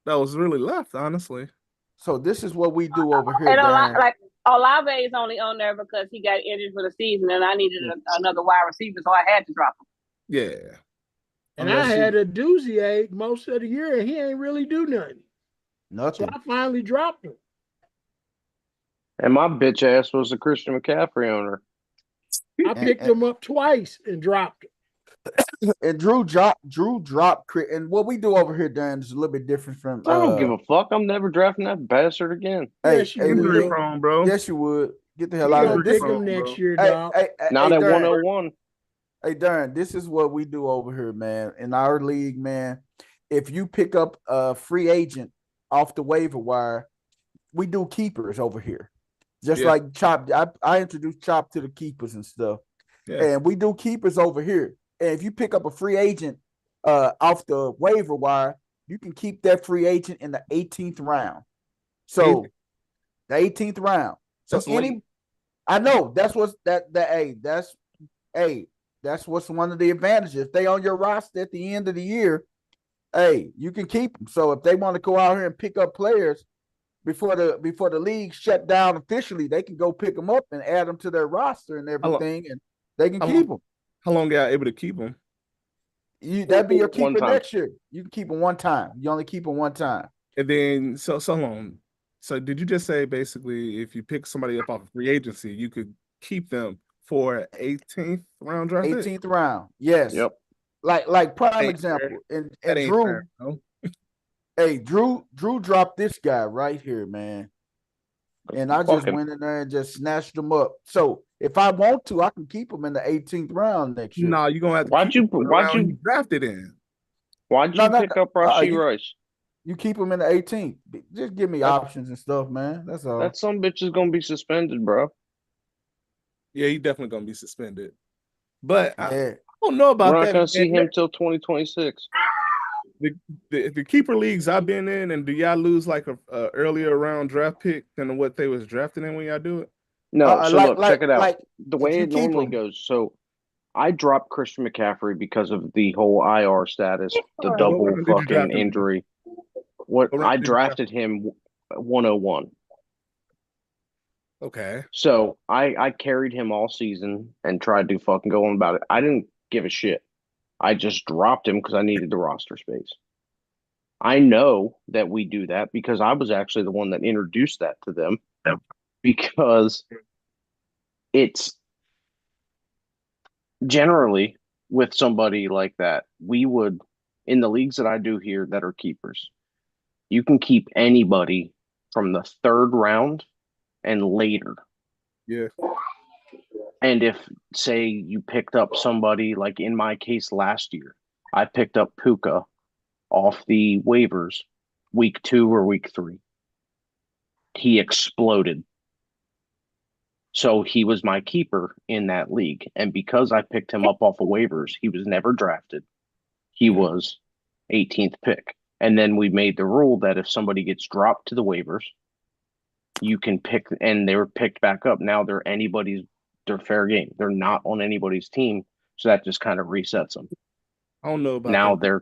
that was really left, honestly. So this is what we do over here. And Olave is only on there because he got injured for the season, and I needed another wide receiver, so I had to drop him. Yeah. And I had a doozy most of the year, and he ain't really do nothing. Nothing. So I finally dropped him. And my bitch ass was a Christian McCaffrey owner. I picked him up twice and dropped him. And Drew dropped, and what we do over here, Dan, is a little bit different from. I don't give a fuck. I'm never drafting that bastard again. Yes, you would. Wrong, bro. Yes, you would. Get the hell out of here. Pick him next year, dog. Not at 101. Hey, Darren, this is what we do over here, man. In our league, man, if you pick up a free agent off the waiver wire, we do keepers over here. Just like Chop, I introduced Chop to the keepers and stuff. Yeah. And we do keepers over here. And if you pick up a free agent off the waiver wire, you can keep that free agent in the 18th round. So the 18th round. So I know that's what's that's what's one of the advantages. If they on your roster at the end of the year, you can keep them. So if they want to go out here and pick up players before the league shut down officially, they can go pick them up and add them to their roster and everything, and they can keep them. How long are you able to keep them? That'd be your keeper next year. You can keep them one time. You only keep them one time. And then so long. So did you just say basically if you pick somebody up off of free agency, you could keep them for 18th round draft? 18th round, yes. Yep. Like prime example, and Drew. Fair, no? Hey, Drew dropped this guy right here, man. And I just went in there and just snatched him up. So if I want to, I can keep him in the 18th round next year. No, you're gonna have to. Why'd you drafted in? Why'd you pick up Rashee Rice? You keep him in the 18th. Just give me options and stuff, man. That's all. That some bitch is gonna be suspended, bro. Yeah, he's definitely gonna be suspended. But I don't know about that. We're not gonna see him till 2026. The keeper leagues I've been in, and do y'all lose like a earlier round draft pick than what they was drafting in when y'all do it? No, so look, check it out. The way it normally goes. So I dropped Christian McCaffrey because of the whole IR status, the double fucking injury. I drafted him 101. Okay. So I carried him all season and tried to fucking go on about it. I didn't give a shit. I just dropped him because I needed the roster space. I know that we do that because I was actually the one that introduced that to them, because it's generally with somebody like that, we would, in the leagues that I do here that are keepers, you can keep anybody from the 3rd round and later. Yeah. And if, say, you picked up somebody, like in my case last year, I picked up Puka off the waivers week 2 or week 3. He exploded. So he was my keeper in that league. And because I picked him up off of waivers, he was never drafted. He was 18th pick. And then we made the rule that if somebody gets dropped to the waivers, you can pick, and they were picked back up. Now they're fair game. They're not on anybody's team. So that just kind of resets them. I don't know about now that.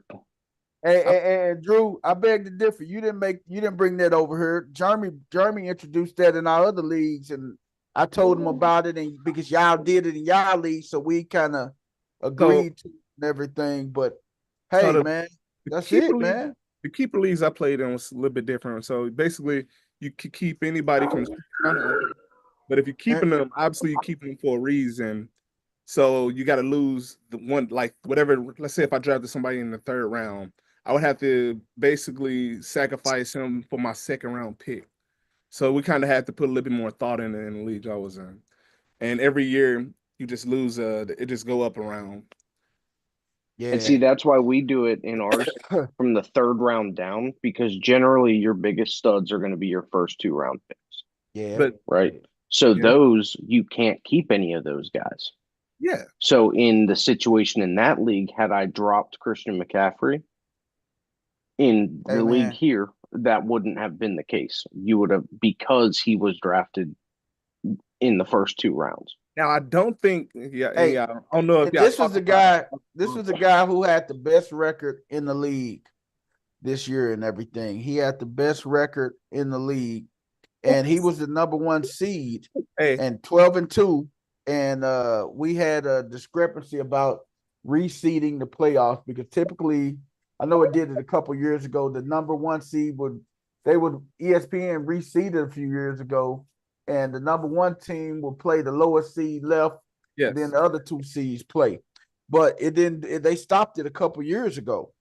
Hey, Drew, I beg to differ. You didn't bring that over here. Jeremy introduced that in our other leagues, and I told him about it, and because y'all did it in y'all league, so we kind of agreed to and everything. But hey, man, that's it, man. The keeper leagues I played in was a little bit different. So basically, you could keep anybody from, but if you're keeping them, obviously you're keeping them for a reason. So you got to lose the one, like whatever. Let's say if I drafted somebody in the 3rd round, I would have to basically sacrifice him for my 2nd round pick. So we kind of had to put a little bit more thought in the league I was in. And every year, you just lose. It just go up around. Yeah. And see, that's why we do it in ours from the third round down, because generally your biggest studs are going to be your first 2 round picks. Yeah. But right. So yeah. those, you can't keep any of those guys. Yeah. So in the situation in that league, had I dropped Christian McCaffrey in the league here, that wouldn't have been the case. You would have, because he was drafted in the first 2 rounds. Now I don't think. Yeah. I don't know if this was the guy. This was the guy who had the best record in the league this year and everything. He had the best record in the league, and he was the number 1 seed and 12-2. And we had a discrepancy about reseeding the playoffs, because typically, I know it did it a couple years ago, the number 1 seed would ESPN reseeded a few years ago, and the number 1 team would play the lowest seed left, and then the other 2 seeds play. But it didn't. They stopped it a couple years ago.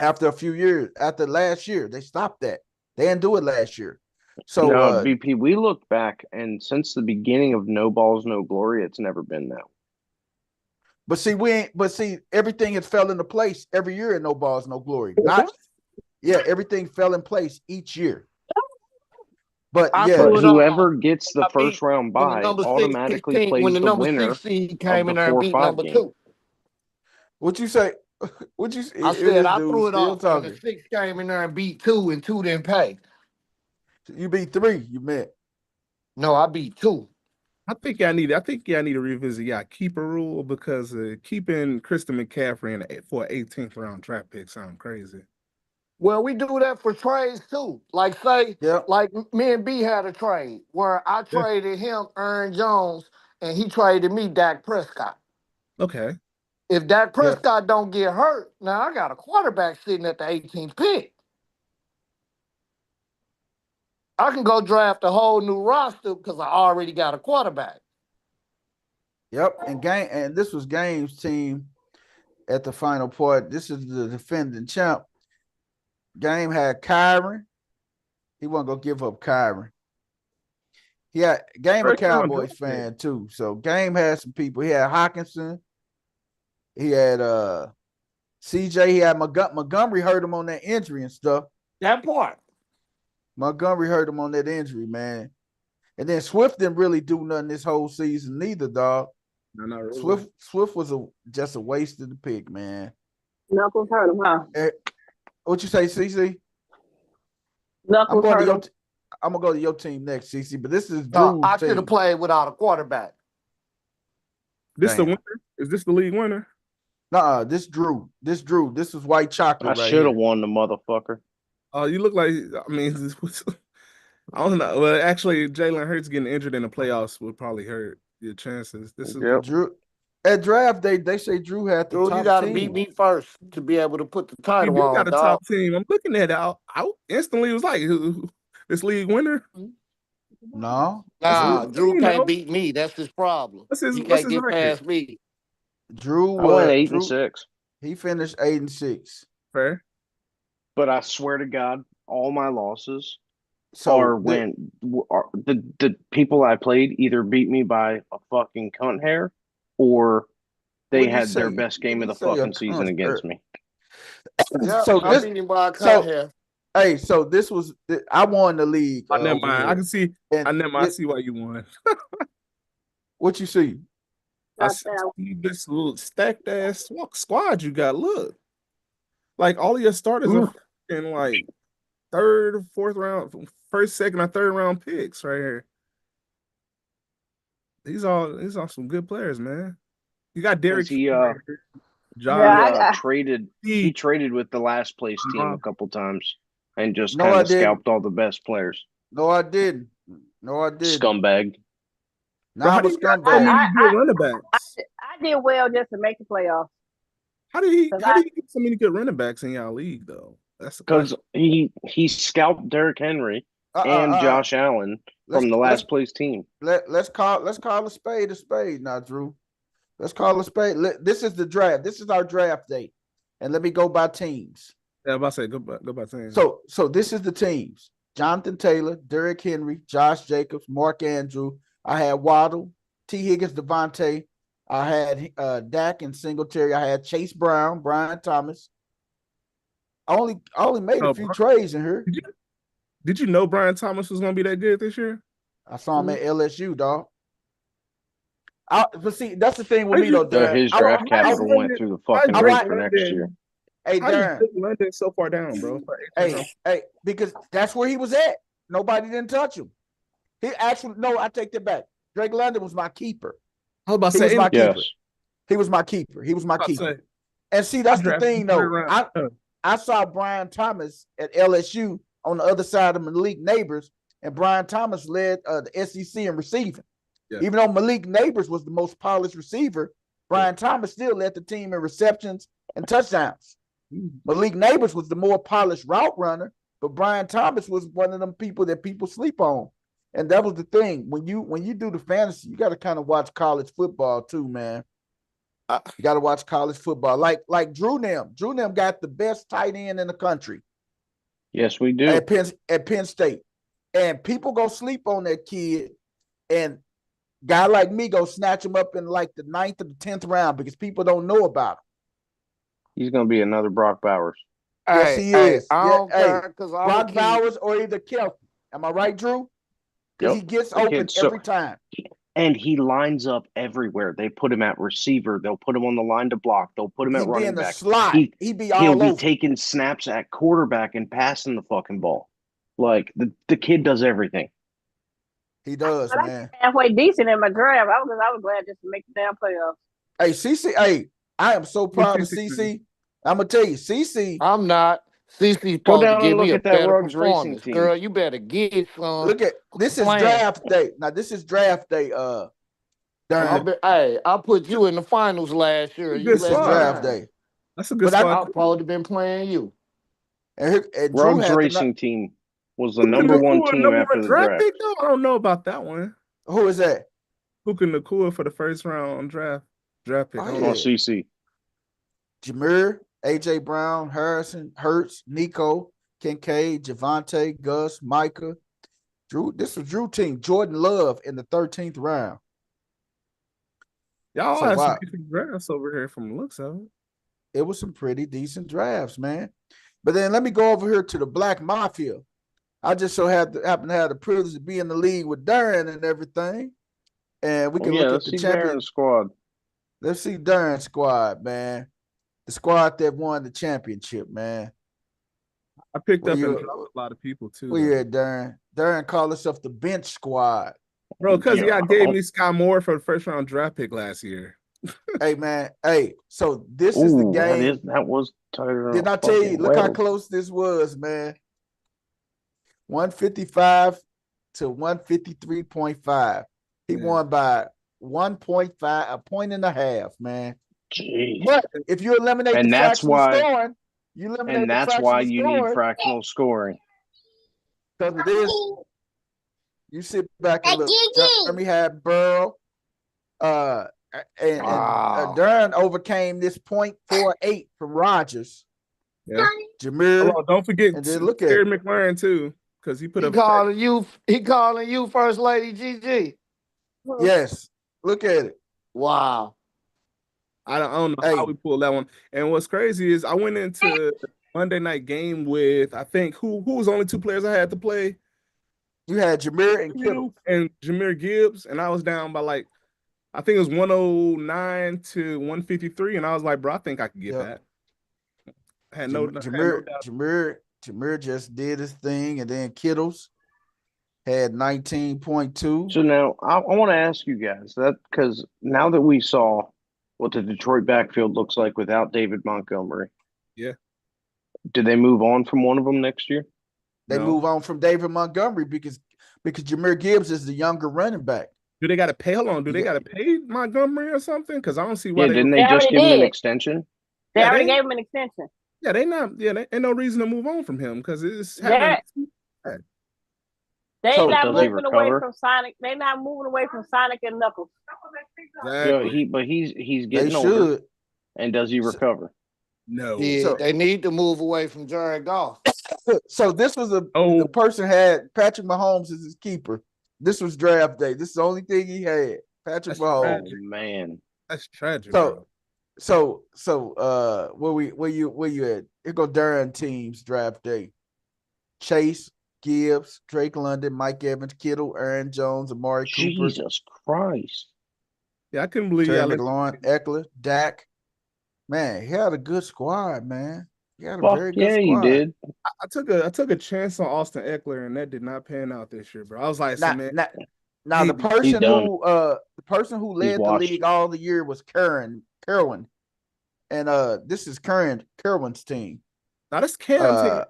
After a few years, after last year, they stopped that. They didn't do it last year. So no, BP, we look back, and since the beginning of No Balls, No Glory, it's never been that. But see, everything has fell into place every year in No Balls, No Glory. Everything fell in place each year. But whoever gets the first round bye automatically plays the winner came in there and beat number 2. What you say? I said I threw it off when the 6 came in there and beat 2, and 2 didn't pay. You beat 3. You meant? No, I beat 2. I think I need to revisit keeper rule, because keeping Christian McCaffrey for an 18th round draft pick sound crazy. Well, we do that for trades too. Like like me and B had a trade where I traded him Aaron Jones, and he traded me Dak Prescott. Okay. If Dak Prescott don't get hurt, now I got a quarterback sitting at the 18th pick. I can go draft a whole new roster because I already got a quarterback. Yep, and this was Game's team at the final part. This is the defending champ. Game had Kyron. He wasn't gonna give up Kyron. Game a Cowboys fan too. So Game had some people. He had Hawkinson. He had CJ. He had Montgomery hurt him on that injury and stuff. That part. Montgomery hurt him on that injury, man. And then Swift didn't really do nothing this whole season neither, dog. No, not really. Swift was just a waste of the pick, man. Knuckles hurt him, huh? What you say, CC? Knuckles hurt him. I'm gonna go to your team next, CC. But this is Drew's I should have played without a quarterback. This the winner? Is this the league winner? Nuh-uh, this Drew. This is white chocolate. I should have won the motherfucker. Oh, you look like, I mean, I don't know. Well, actually, Jalen Hurts getting injured in the playoffs would probably hurt your chances. This is Drew. At draft day, they say Drew had the top you got to team. beat me first to be able to put the title on. Got a top team. I'm looking at it. I instantly was like, this league winner? No. Drew can't beat me. That's his problem. He can't get past me. Drew went 8-6. He finished 8-6. Fair. But I swear to God, all my losses are when the people I played either beat me by a fucking cunt hair, or they had their best game of the fucking season against me. So this, beat him by a cunt hair. Hey, so this was I won the league. Never mind. I can see. I see why you won. What you see? I see this little stacked ass squad you got. Look, like all of your starters are in like third, fourth round, first, second, or third round picks right here. These are some good players, man. You got Derek. Traded. He traded with the last place team a couple times and just kind of scalped all the best players. No, I didn't. Scumbag. I'm a scumbag. I did well just to make the playoffs. How did he get so many good running backs in y'all league though? That's because he scalped Derrick Henry and Josh Allen from the last place team. Let's call a spade now, Drew. Let's call a spade. This is the draft. This is our draft date, and let me go by teams. Yeah, I'm about to say go by teams. So this is the teams: Jonathan Taylor, Derrick Henry, Josh Jacobs, Mark Andrews. I had Waddle, T. Higgins, Devontae. I had Dak and Singletary. I had Chase Brown, Brian Thomas. I only made a few trades in here. Did you know Brian Thomas was going to be that good this year? I saw him at LSU, dog. But see, that's the thing with me, though, Darren. His draft capital went through the fucking roof for next year. Hey, Darren. London so far down, bro. Hey, because that's where he was at. Nobody didn't touch him. He actually, no, I take that back. Drake London was my keeper. I was about to say, he was my keeper. He was my keeper. And see, that's the thing, though. I saw Brian Thomas at LSU on the other side of Malik Neighbors, and Brian Thomas led the SEC in receiving. Yeah. Even though Malik Neighbors was the most polished receiver, Brian Thomas still led the team in receptions and touchdowns. Malik Neighbors was the more polished route runner, but Brian Thomas was one of them people that people sleep on. And that was the thing. When you do the fantasy, you got to kind of watch college football too, man. You got to watch college football. Like Drew Nem. Drew Nem got the best tight end in the country. Yes, we do. At Penn State. And people go sleep on that kid, and guy like me go snatch him up in like the 9th or the 10th round because people don't know about him. He's going to be another Brock Bowers. Yes, he is. Brock Bowers or either Kelsey. Am I right, Drew? Because he gets open every time. And he lines up everywhere. They put him at receiver. They'll put him on the line to block. They'll put him at running back. He'll be taking snaps at quarterback and passing the fucking ball. Like, the kid does everything. He does, man. Halfway decent in my draft. I was glad just to make the damn playoffs. Hey, CC, I am so proud of CC. I'm gonna tell you, CC. I'm not. CC's supposed to give me a better performance. Girl, you better get it, son. Look at this is draft day. Now this is draft day. I put you in the finals last year. This is draft day. That's a good spot. I've probably been playing you. And Ruggs Racing Team was the number one team after the draft. I don't know about that one. Who is that? Puka Nacua for the first round draft pick. On CC. Jameer, AJ Brown, Harrison, Hurts, Nico, Kincaid, Javante, Gus, Micah, Drew. This was Drew team. Jordan Love in the 13th round. Y'all had some decent drafts over here from the looks of it. It was some pretty decent drafts, man. But then let me go over here to the Black Mafia. I just happen to have the privilege to be in the league with Darren and everything. And we can look at the champion squad. Let's see Darren's squad, man. The squad that won the championship, man. I picked up a lot of people too. Where you at, Darren? Darren called himself the bench squad. Bro, because y'all gave me Sky Moore for the first round draft pick last year. Hey, man. Hey, so this is the game. That was tighter. Didn't I tell you? Look how close this was, man. 155 to 153.5. He won by 1.5, a point and a half, man. Jeez. But if you eliminate the fractional scoring, you need fractional scoring. Because it is. You sit back and look. Jeremy had Burrow. And Darren overcame this 0.48 from Rodgers. Yeah. Jameer. Don't forget and then look at Terry McLaurin too. Because he calling you First Lady GG. Yes. Look at it. Wow. I don't know how we pulled that one. And what's crazy is I went into Monday night game with, I think, who was only two players I had to play? You had Jameer and Kittle. And Jameer Gibbs. And I was down by I think it was 109 to 153. And I was like, bro, I think I could get that. I had no doubt. Jameer just did his thing, and then Kittles had 19.2. So now I want to ask you guys that, because now that we saw what the Detroit backfield looks like without David Montgomery, do they move on from one of them next year? They move on from David Montgomery because Jameer Gibbs is the younger running back. Do they got to pay? Hold on. Do they got to pay Montgomery or something? Because I don't see why. Didn't they just give him an extension? They already gave him an extension. Yeah, they not. Yeah, there ain't no reason to move on from him because it's They not moving away from Sonic. They not moving away from Sonic and Knuckles. Exactly. But he's getting older. And does he recover? No. Yeah, they need to move away from Jared Goff. So this was the person had Patrick Mahomes as his keeper. This was draft day. This is the only thing he had. Patrick That's Mahomes. tragic. Oh man, that's tragic. Bro. Where you at? Here go Durham teams draft day. Chase, Gibbs, Drake London, Mike Evans, Kittle, Aaron Jones, Amari Cooper, Jesus Christ! Yeah, I couldn't believe Terry y'all let McLaurin, Eckler, Dak. Man, he had a good squad, man. He had a Fuck very good yeah, you squad. did. I took a chance on Austin Eckler, and that did not pan out this year, bro. I was like, so, man, Now the He's done. person who He's led the washed. league all the year was Kerwin. And this is Kerwin's team. now this Cam team,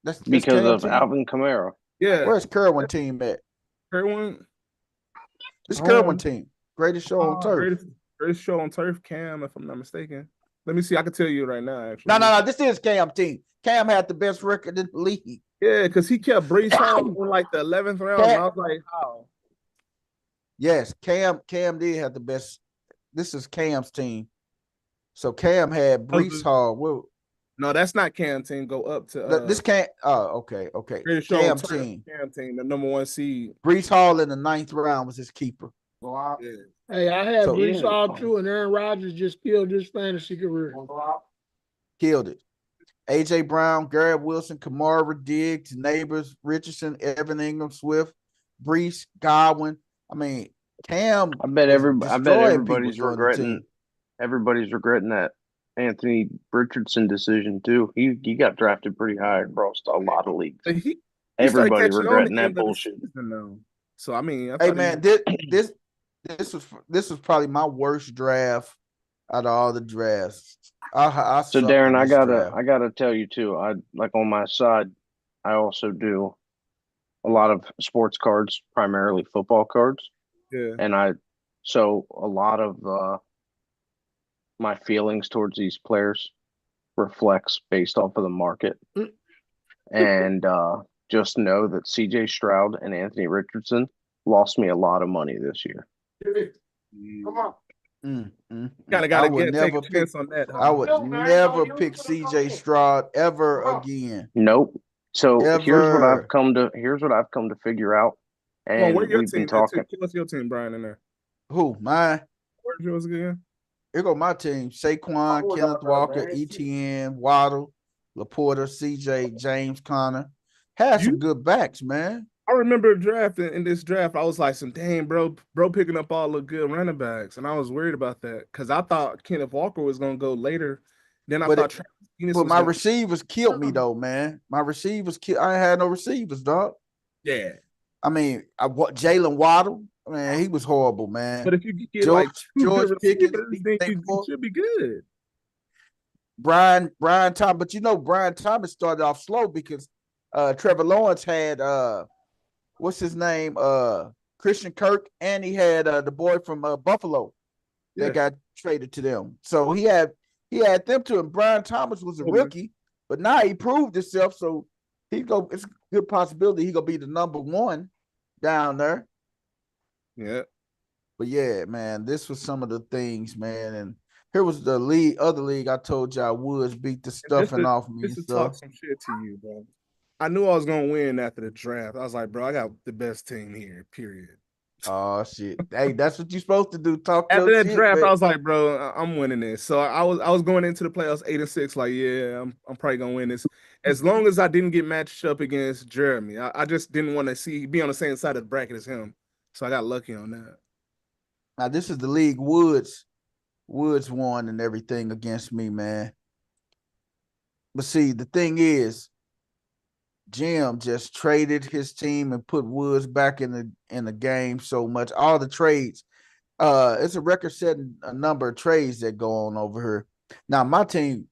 That's Because Cam of team. Alvin Kamara. yeah, Where's Kerwin team at? Kerwin. This Kerwin team. Greatest show on turf. Greatest show on turf, Cam, if I'm not mistaken. Let me see. I can tell you right now, actually. No. This is Cam team. Cam had the best record in the league. Yeah, because he kept Brees Hall in like the 11th round, and I was like, how? Yes, Cam did have the best. This is Cam's team. So Cam had Brees Hall. Well, no, that's not Cam team. Go up to this can't. Oh, okay. Greatest show Cam on turf, team. Cam team, the number 1 seed. Brees Hall in the 9th round was his keeper. Yeah. Hey, I had Brees Hall too, and Aaron Rodgers just killed his fantasy career. Killed it. A.J. Brown, Garrett Wilson, Kamara, Diggs, Neighbors, Richardson, Evan Ingram, Swift, Brees, Godwin. I mean, Cam. I bet everybody's regretting. Everybody's regretting that Anthony Richardson decision too. He got drafted pretty high across a lot of leagues. Everybody regretting that bullshit. So I mean, hey man, this was probably my worst draft out of all the drafts. So Darren, I gotta tell you too. I like on my side, I also do a lot of sports cards, primarily football cards. Yeah. And so a lot of my feelings towards these players reflects based off of the market. And just know that CJ Stroud and Anthony Richardson lost me a lot of money this year. Come on. Gotta take a chance on that. I would never pick CJ Stroud ever again. Nope. So here's what I've come to figure out. And where's your we've team? Been talking. What's your team, Brian, in there? Who? Mine? Where's yours again? Here go my team. Saquon, Kenneth Walker, ETN, Waddle, Laporta, CJ, James Conner. Had some good backs, man. I remember drafting in this draft. I was like, dang, bro picking up all the good running backs. And I was worried about that because I thought Kenneth Walker was going to go later. Then I thought but my receivers killed me, though, man. My receivers I had no receivers, dog. Yeah. I mean, Jalen Waddle, man, he was horrible, man. But if you get George Pickens, you should be good. Brian Thomas, but Brian Thomas started off slow because Trevor Lawrence had what's his name? Christian Kirk, and he had the boy from Buffalo that got traded to them. So he had them too. And Brian Thomas was a rookie, but now he proved himself. So it's a good possibility he's gonna be the number 1 down there. Yeah. But yeah, man, this was some of the things, man. And here was the other league I told y'all Woods beat the stuffing off me. Just to talk some shit to you, bro. I knew I was gonna win after the draft. I was like, bro, I got the best team here, period. Oh shit. Hey, that's what you're supposed to do. Talk after that shit, draft, man. I was like, bro, I'm winning this. So I was going into the playoffs 8-6, like, yeah, I'm probably gonna win this. As long as I didn't get matched up against Jeremy. I just didn't want to be on the same side of the bracket as him. So I got lucky on that. Now this is the league Woods won and everything against me, man. But see, the thing is, Jim just traded his team and put Woods back in the game so much. All the trades, it's a record-setting number of trades that go on over here. Now my team: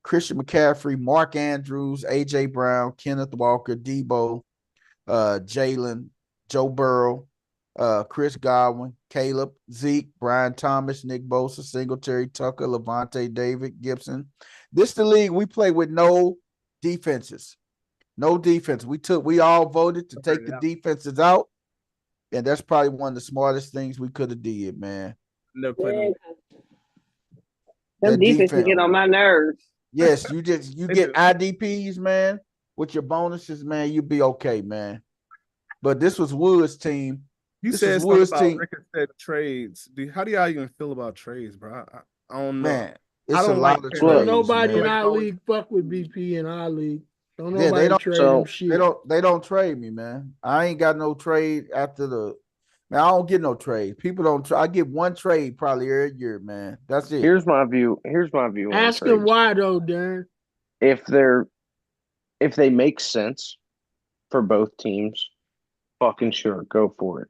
Christian McCaffrey, Mark Andrews, A.J. Brown, Kenneth Walker, Debo, Jalen, Joe Burrow, Chris Godwin, Caleb, Zeke, Brian Thomas, Nick Bosa, Singletary, Tucker, Levante, David, Gibson. This is the league we play with no defenses. No defense. We all voted to take the defenses out, and that's probably one of the smartest things we could have did, man. Them defenses get on my nerves. Yes, you get IDPs, man, with your bonuses, man, you'll be okay, man. But this was Wood's team. You This said is something Wood's about team. record set trades. How do y'all even feel about trades, bro? I don't know. Man, I it's a don't lot like of trades. Don't trades, nobody in man. our league fuck with BP in our league. Don't Yeah, nobody trade them shit. they don't trade me, man. I ain't got no trade after the man. I don't get no trade. People don't. I get one trade probably every year, man. That's it. Here's my view. Here's my view on Ask him trades. why though, Darren. If they make sense for both teams, fucking sure, go for it.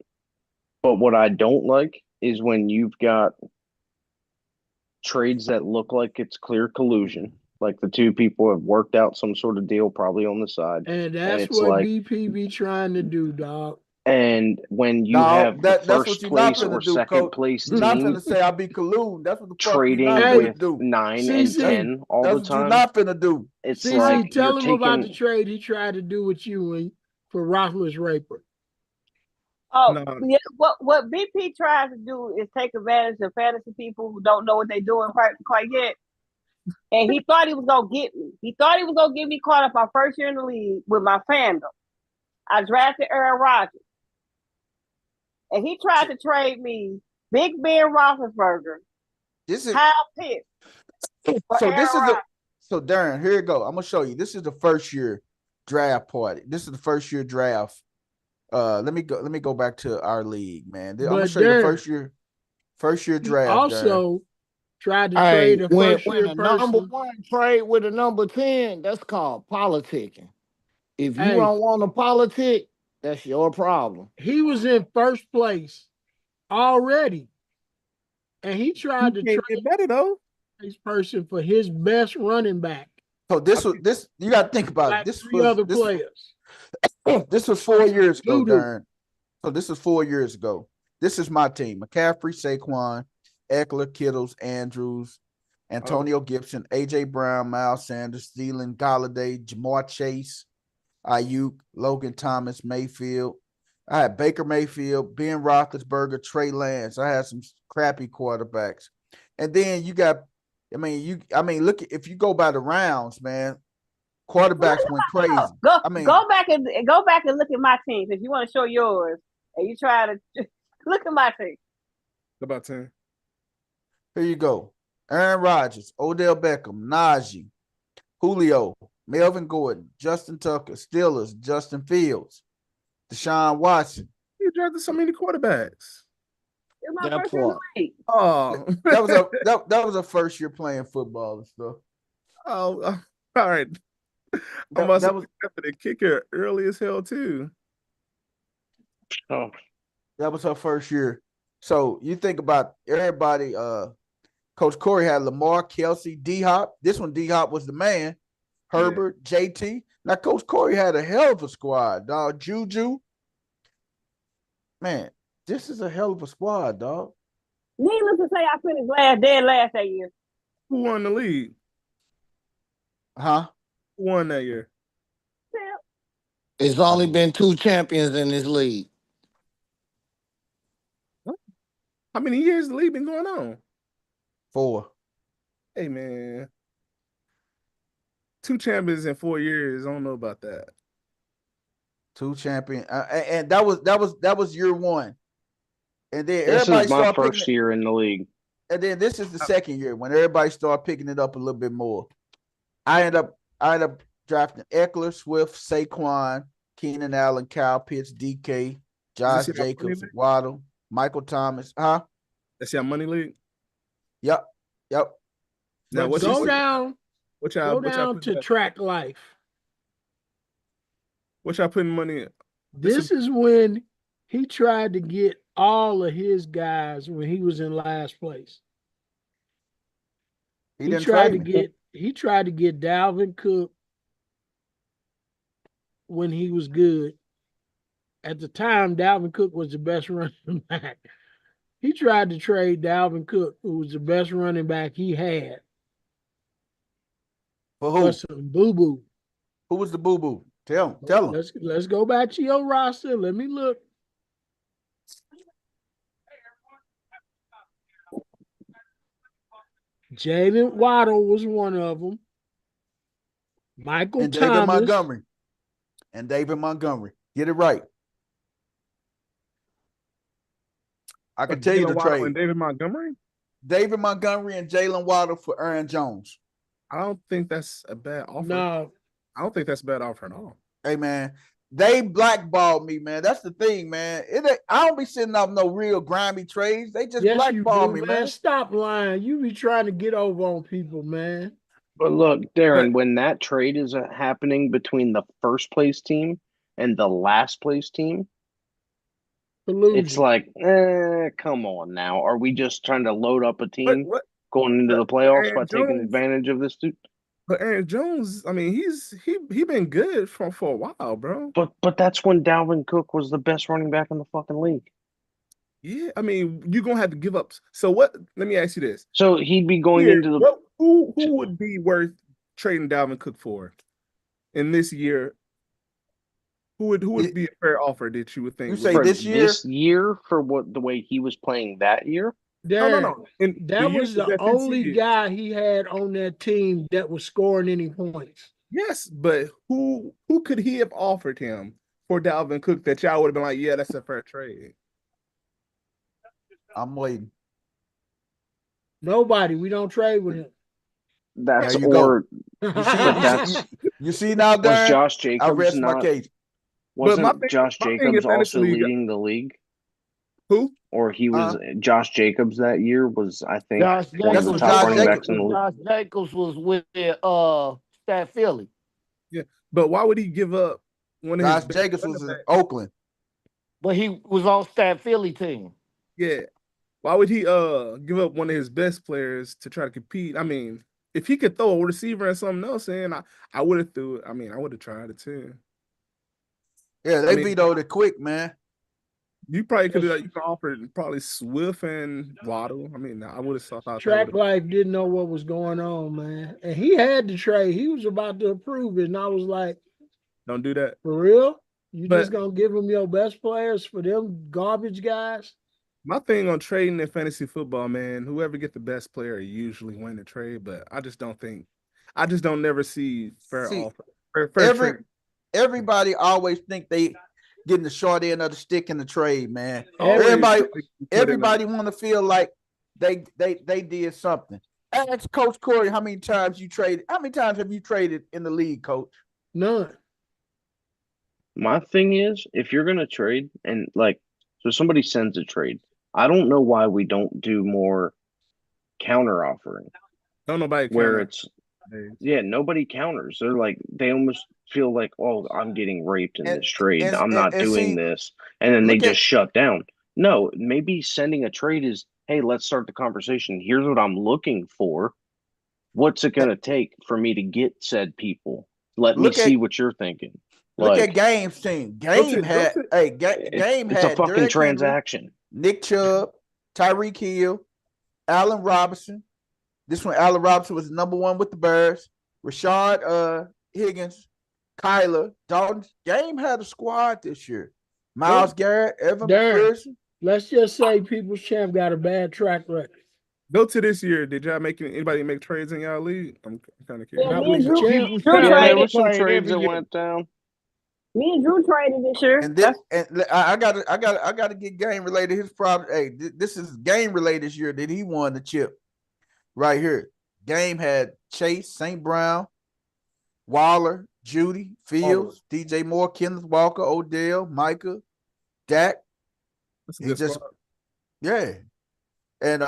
But what I don't like is when you've got trades that look like it's clear collusion, like the two people have worked out some sort of deal probably on the side. And that's it's what like BP be trying to do, dog. and when you No, have the that's what first you're not place gonna or do, second coach. place You're not team gonna say I'll be collude. That's what the fuck you're trading not Hey, gonna with do. 9 and CC, 10 all That's the what you're time, not gonna do. it's CC, like tell you're him about the taking trade he tried to do with you for Roethlisberger. Oh, No, yeah, what BP tries to do is take advantage of fantasy people who don't know what they're doing quite yet. And he thought he was gonna get me. He thought he was gonna get me caught up my first year in the league with my fandom. I drafted Aaron Rodgers, and he tried to trade me Big Ben Roethlisberger, This is Kyle Pitts for so. Aaron This is Rodgers. so. Darren, here you go. I'm gonna show you. This is the first year draft party. This is the first year draft. Let me go back to our league, man. I'm gonna But show you the Darren, first year he draft, Darren. also tried to Hey, trade a when first when year a number person. one trade with a number 10, that's called politicking. If you Hey, don't want to politic, that's your problem. he was in first place already, and he he tried to can't trade get better though. this person for his best running back, So this you got to think about it. like three other players. This was 4 years ago, Doo-doo. Darren. So this is 4 years ago. This is my team: McCaffrey, Saquon, Eckler, Kittles, Andrews, Antonio Gibson, AJ Brown, Miles Sanders, Thielen, Galladay, Jamar Chase, Ayuk, Logan Thomas, Mayfield. I had Baker Mayfield, Ben Roethlisberger, Trey Lance. I had some crappy quarterbacks, and then you got. Look, if you go by the rounds, man, quarterbacks went crazy. Go back and look at my team if you want to show yours, and you try to look at my team. About 10. Here you go. Aaron Rodgers, Odell Beckham, Najee, Julio, Melvin Gordon, Justin Tucker, Steelers, Justin Fields, Deshaun Watson. You drafted so many quarterbacks. It's my That first year in the part. league. Oh, that was a first year playing football and stuff. oh, all right. I must have drafted a kicker early as hell too. oh That was her first year. So you think about everybody. Coach Corey had Lamar, Kelsey, D Hop. This one, D Hop was the man. Herbert, JT. Now, Coach Corey had a hell of a squad, dog. Juju. Man, this is a hell of a squad, dog. Needless to say, I finished last that year. Who won the league? Huh? Who won that year? It's only been 2 champions in this league. How many years the league been going on? 4. Hey man, 2 champions in 4 years. I don't know about that. 2 champion, and that was year one. And then this everybody is my started first year in the league. And then this is the second year when everybody started picking it up a little bit more. I end up drafting Eckler, Swift, Saquon, Keenan Allen, Kyle Pitts, DK, Josh Jacobs, Waddle, Michael Thomas. Huh? That's your money league? Yep. Now Go down to Track Life. What y'all putting money in? This is when he tried to get all of his guys when he was in last place. He tried to get Dalvin Cook when he was good. At the time, Dalvin Cook was the best running back. He tried to trade Dalvin Cook, who was the best running back he had. For who? For some boo-boo. Who was the boo-boo? Tell him. Let's go back to your roster. Let me look. Jalen Waddle was one of them. Michael and Thomas. David Montgomery. Get it right. I can tell you the Waddle trade. and David Montgomery? David Montgomery and Jalen Waddle for Aaron Jones. I don't think that's a bad offer. No. I don't think that's a bad offer at all. Hey, man, they blackballed me, man. That's the thing, man. I don't be sitting off no real grimy trades. They just blackball me, man. Stop lying. You be trying to get over on people, man. But look, Darren, when that trade is happening between the first place team and the last place team, it's like, come on now. Are we just trying to load up a team going into the playoffs by taking advantage of this dude? But Aaron Jones, I mean, he been good for a while, bro. But that's when Dalvin Cook was the best running back in the fucking league. Yeah, I mean, you're gonna have to give up. So what? Let me ask you this. So he'd be going into the who would be worth trading Dalvin Cook for in this year? Who would be a fair offer that you would think? You say this year? This year for the way he was playing that year? No. That was the only guy he had on that team that was scoring any points. Yes, but who could he have offered him for Dalvin Cook that y'all would have been like, yeah, that's a fair trade? I'm waiting. Nobody. We don't trade with him. That's or you see now, Darren, was Josh Jacobs I rest my case. Wasn't Josh Jacobs also leading the league? Who? Or he was Josh Jacobs that year was, I think, one of the top running backs in the league. Josh Jacobs was with Stat Philly. Yeah, but why would he give up one of Josh Jacobs was in Oakland? But he was on Stat Philly team. Yeah. Why would he give up one of his best players to try to compete? I mean, if he could throw a receiver and something else in, I would have threw it. I mean, I would have tried it too. Yeah, they vetoed it quick, man. You probably could have. You could offer probably Swift and Waddle. I mean, I would have thought Track Life didn't know what was going on, man, and he had to trade. He was about to approve it, and I was like, "Don't do that for real. You just gonna give him your best players for them garbage guys?" My thing on trading in fantasy football, man, whoever get the best player usually win the trade. But I just don't never see fair offer. Fair everybody always think they getting the short end of the stick in the trade, man. Everybody want to feel like they did something. Ask Coach Corey how many times you traded. How many times have you traded in the league, Coach? None. My thing is, if you're gonna trade and so somebody sends a trade, I don't know why we don't do more counter offering. Don't nobody where it's nobody counters. They're like they almost feel like, oh, I'm getting raped in this trade. I'm not doing this, and then they just shut down. No, maybe sending a trade is, hey, let's start the conversation. Here's what I'm looking for. What's it gonna take for me to get said people? Let me see what you're thinking. Look at Game's team. Game had it's a fucking Derrick transaction. Henry, Nick Chubb, Tyreek Hill, Allen Robinson. This one, Allen Robinson was number one with the Bears. Rashad Higgins, Kyler, Dalton. Game had a squad this year. Myles Garrett, Evan McPherson. Let's just say People's Champ got a bad track record. Go to this year. Did y'all anybody make trades in y'all league? I'm kind of curious. There were some trades that went down. Me and Drew traded this year. And I got to get game related. His problem. Hey, this is game related this year that he won the chip. Right here, Game had Chase, St. Brown, Waller, Judy, Fields, DJ Moore, Kenneth Walker, Odell, Micah, Dak. That's a good and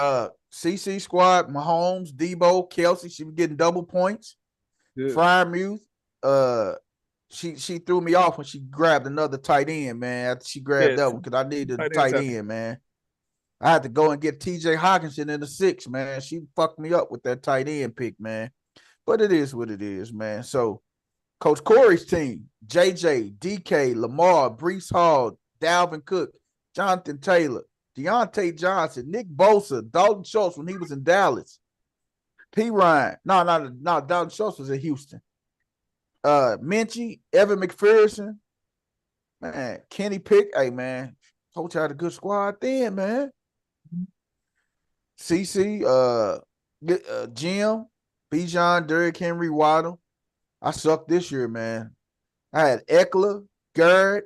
CC squad, Mahomes, Debo, Kelsey. She was getting double points. Fryermuth, she threw me off when she grabbed another tight end, man. After she grabbed that one because I needed a tight end, man. I had to go and get TJ Hawkinson in the 6, man. She fucked me up with that tight end pick, man. But it is what it is, man. So, Coach Corey's team, JJ, DK, Lamar, Breece Hall, Dalvin Cook, Jonathan Taylor, Deontay Johnson, Nick Bosa, Dalton Schultz when he was in Dallas, P. Ryan. No, Dalton Schultz was in Houston. Minchie, Evan McPherson, man, Kenny Pick. Hey, man, Coach had a good squad then, man. CC, Jim, Bijan, Derrick Henry, Waddle. I sucked this year, man. I had Eckler, Garrett,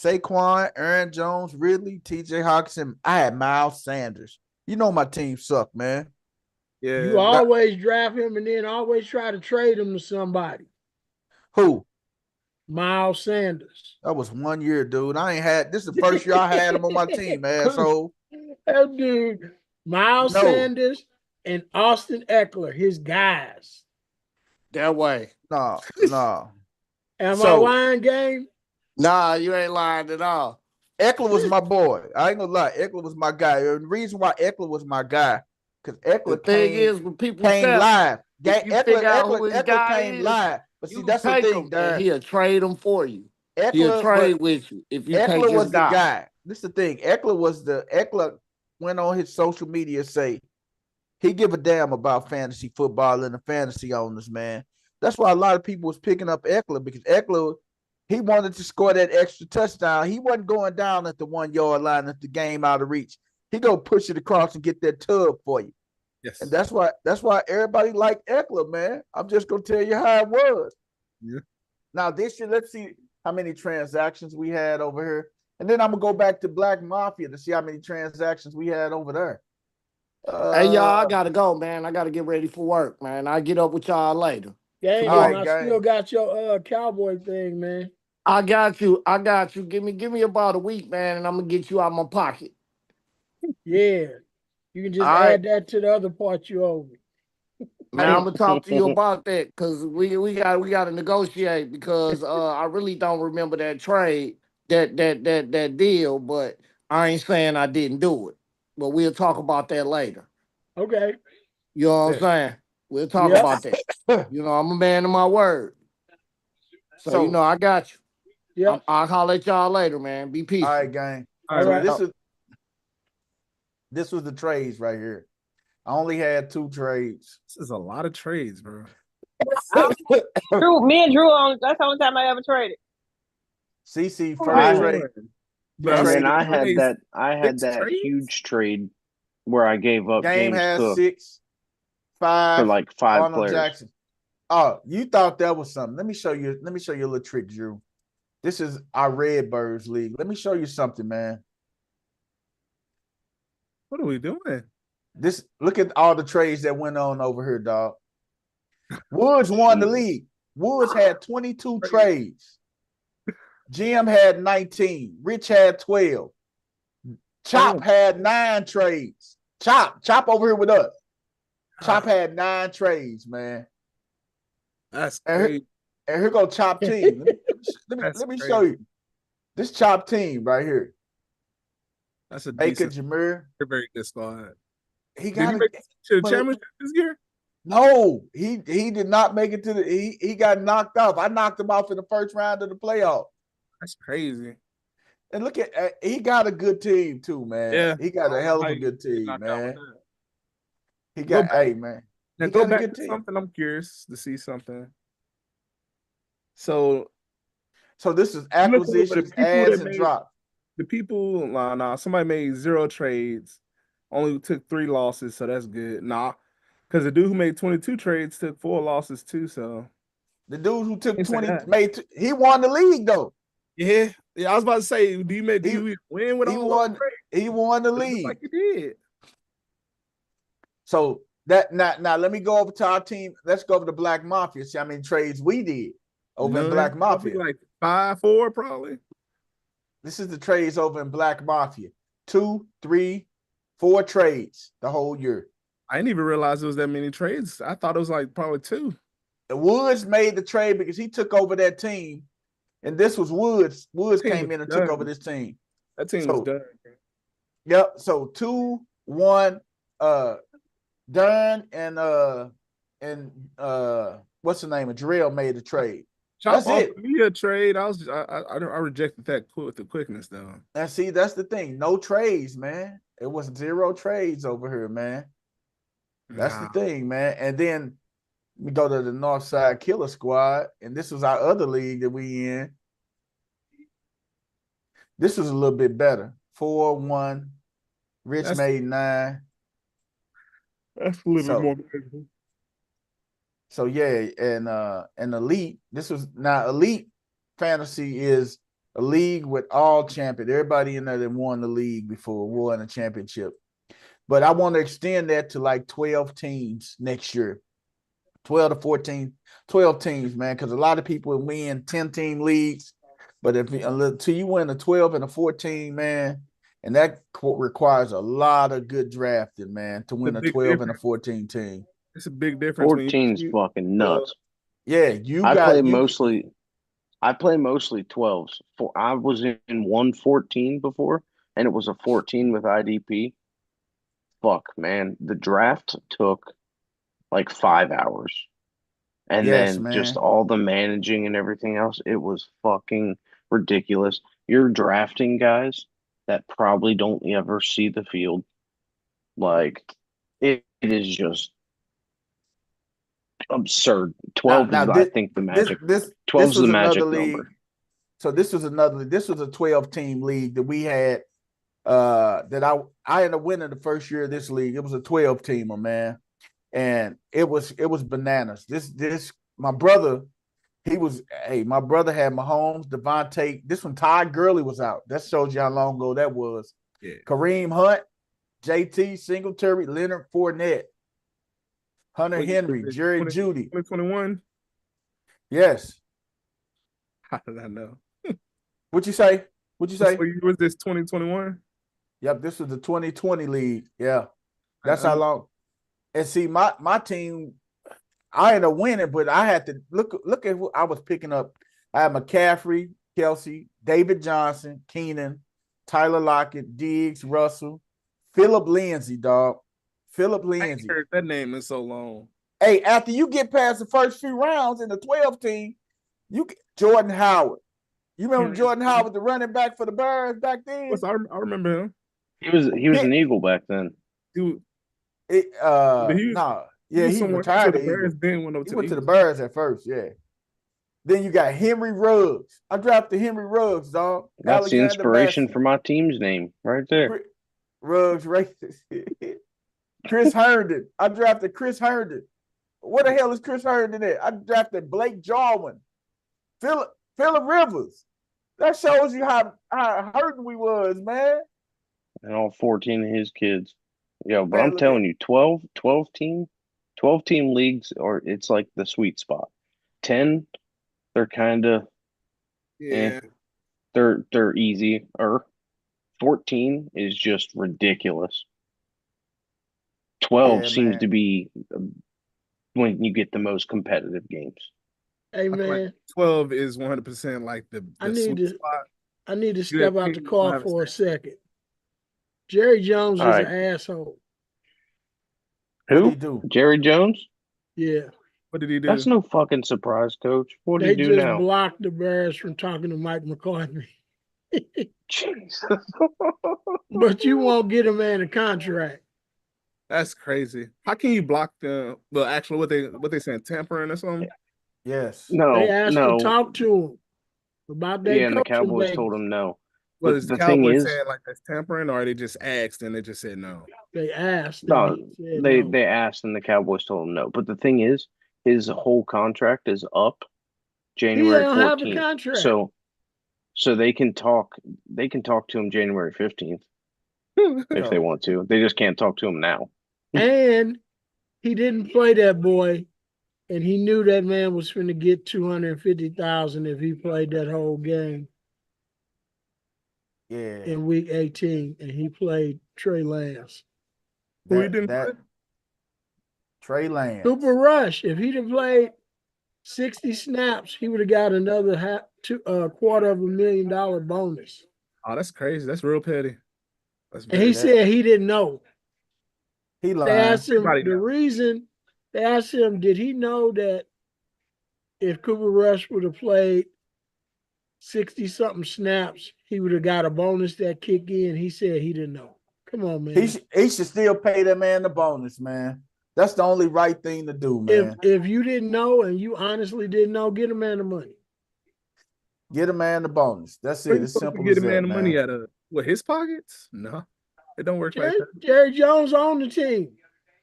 Saquon, Aaron Jones, Ridley, T.J. Hawkinson. I had Miles Sanders. You know my team sucked, man. Yeah. You always draft him and then always try to trade him to somebody. Who? Miles Sanders. That was 1 year, dude. I ain't had this is the first year I had him on my team, asshole. That dude, Miles Sanders and Austin Eckler, his guys. That way. No. Am I lying, game? Nah, you ain't lying at all. Eckler was my boy. I ain't gonna lie. Eckler was my guy. And the reason why Eckler was my guy, because Eckler came live. Eckler came live. But see, that's the thing, Darren. He'll trade him for you. He'll trade with you if you take his was the guy. This is the thing. Eckler went on his social media say he give a damn about fantasy football and the fantasy owners, man. That's why a lot of people was picking up Eckler, because Eckler, he wanted to score that extra touchdown. He wasn't going down at the 1 yard line at the game out of reach. He go push it across and get that tub for you. Yes. And that's why everybody liked Eckler, man. I'm just gonna tell you how it was. Yeah. Now this year, let's see how many transactions we had over here. And then I'm gonna go back to Black Mafia to see how many transactions we had over there. Hey y'all, I gotta go, man. I gotta get ready for work, man. I'll get up with y'all later. Yeah, I still got your cowboy thing, man. I got you. Give me about a week, man, and I'm gonna get you out of my pocket. Yeah. You can just add that to the other part you owe me. Man, I'm gonna talk to you about that, because we got to negotiate, because I really don't remember that trade, that deal, but I ain't saying I didn't do it. But we'll talk about that later. Okay. You know what I'm saying? We'll talk about that. You know, I'm a man of my word. So you know, I got you. Yeah. I'll holler at y'all later, man. Be peaceful. All right, gang. All right. This was the trades right here. I only had 2 trades. This is a lot of trades, bro. Me and Drew that's the only time I ever traded. CC first trade. And then I had that huge trade where I gave up Game James has Cook 6, 5 for like 5 Arnold players. Jackson. Oh, you thought that was something. Let me show you a little trick, Drew. This is our Redbirds League. Let me show you something, man. What are we doing? Look at all the trades that went on over here, dog. Woods won the league. Woods had 22 trades. Jim had 19. Rich had 12. Chop had 9 trades. Chop over here with us. Chop had 9 trades, man. That's crazy. And here go Chop team. Let me show you. This Chop team right here. That's a Baker decent, Jameer. very good squad. He got to the championship this year? No, he did not make it to he got knocked off. I knocked him off in the first round of the playoff. That's crazy. And look at he got a good team too, man. Yeah, he got a hell of a good team, man. He got man. Now go back to something. I'm curious to see something. So this is acquisitions, adds, and drops. The people, somebody made 0 trades, only took 3 losses, so that's good. Because the dude who made 22 trades took 4 losses too. So the dude who took 20 he won the league though. Yeah, I was about to say, do you win with all those trades? He won the league. Like he did. So that now let me go over to our team. Let's go over to Black Mafia. See how many trades we did over in Black Mafia. Like 5-4 probably. This is the trades over in Black Mafia. 2, 3, 4 trades the whole year. I didn't even realize there was that many trades. I thought it was like probably 2. Woods made the trade because he took over that team. And this was Woods. Woods came in and took over this team. That team was done. Yep. So 2, 1, Dern and what's the name? Jarrell made the trade. That's it. Me a trade. I rejected that with the quickness though. And see, that's the thing. No trades, man. It was 0 trades over here, man. That's the thing, man. And then we go to the Northside Killer Squad, and this was our other league that we in. This was a little bit better. 4-1. Rich made 9. That's a little bit more beautiful. So yeah, and Elite. This was now Elite Fantasy is a league with all champions. Everybody in there that won the league before won a championship. But I want to extend that to like 12 teams next year. 12 to 14, 12 teams, man, because a lot of people win 10-team leagues. But until you win a 12 and a 14, man, and that requires a lot of good drafting, man, to win a 12 and a 14 team. It's a big difference. 14's fucking nuts. Yeah, I play mostly 12s. I was in 114 before, and it was a 14 with IDP. Fuck, man. The draft took like 5 hours. And then just all the managing and everything else, it was fucking ridiculous. You're drafting guys that probably don't ever see the field. Like, it is just absurd. 12 is, I think, the magic. 12 is the magic number. So this was a 12-team league that we had that I ended up winning the first year of this league. It was a 12-teamer, man. And it was bananas. My brother had Mahomes, Devontae. This one, Todd Gurley was out. That shows you how long ago that was. Yeah. Kareem Hunt, JT, Singletary, Leonard Fournette, Hunter Henry, Jerry Jeudy. 2021? Yes. How did I know? What'd you say? Was this 2021? Yep, this was the 2020 league. Yeah. That's how long. And see, my team, I ended up winning, but I had to look at who I was picking up. I had McCaffrey, Kelsey, David Johnson, Keenan, Tyler Lockett, Diggs, Russell, Philip Lindsay, dog. Philip Lindsay. I ain't heard that name in so long. Hey, after you get past the first few rounds in the 12 team, you get Jordan Howard. You remember Jordan Howard, the running back for the Bears back then? I remember him. He was an Eagle back then. He retired. The Bears then went to the Bears at first, yeah. Then you got Henry Ruggs. I drafted Henry Ruggs, dog. That's Alexander the inspiration for my team's name right there. Ruggs, racist. Chris Herndon. I drafted Chris Herndon. What the hell is Chris Herndon at? I drafted Blake Jarwin. Phillip Rivers. That shows you how hurting we was, man. And all 14 of his kids. Yo, but I'm telling you, 12 team leagues, or it's like the sweet spot. 10, they're kind of, they're easy. 14 is just ridiculous. 12 seems to be when you get the most competitive games. Hey man, like 12 is 100% like the sweet spot. I need to step out the car for a second. Jerry Jones is an asshole. Who? Jerry Jones? Yeah. What did he do? That's no fucking surprise, Coach. What did he do now? They just blocked the Bears from talking to Mike McCarthy. Jesus. But you won't get a man a contract. That's crazy. How can you block them? Well, actually, what they saying, tampering or something? Yes. No. They asked to talk to him about that. Yeah, and the Cowboys told him no. Well, is the Cowboys saying like that's tampering, or they just asked and they just said no? They asked. No, they asked and the Cowboys told him no. But the thing is, his whole contract is up January 14th. Have a contract. So they can talk. They can talk to him January 15th if they want to. They just can't talk to him now. And he didn't play that boy, and he knew that man was going to get $250,000 if he played that whole game. Yeah. In week 18, and he played Trey Lance. Who he didn't play? Trey Lance. Cooper Rush. If he'd have played 60 snaps, he would have got another $250,000 bonus. Oh, that's crazy. That's real petty. And he said he didn't know. He lied. They asked him they asked him, did he know that if Cooper Rush would have played 60-something snaps, he would have got a bonus that kick in? He said he didn't know. Come on, man. He should still pay that man the bonus, man. That's the only right thing to do, man. If you didn't know and you honestly didn't know, get a man the money. Get a man the bonus. That's it. It's simple as that, man. Get a man the money out of his pockets? No, it don't work like that. Jerry Jones on the team.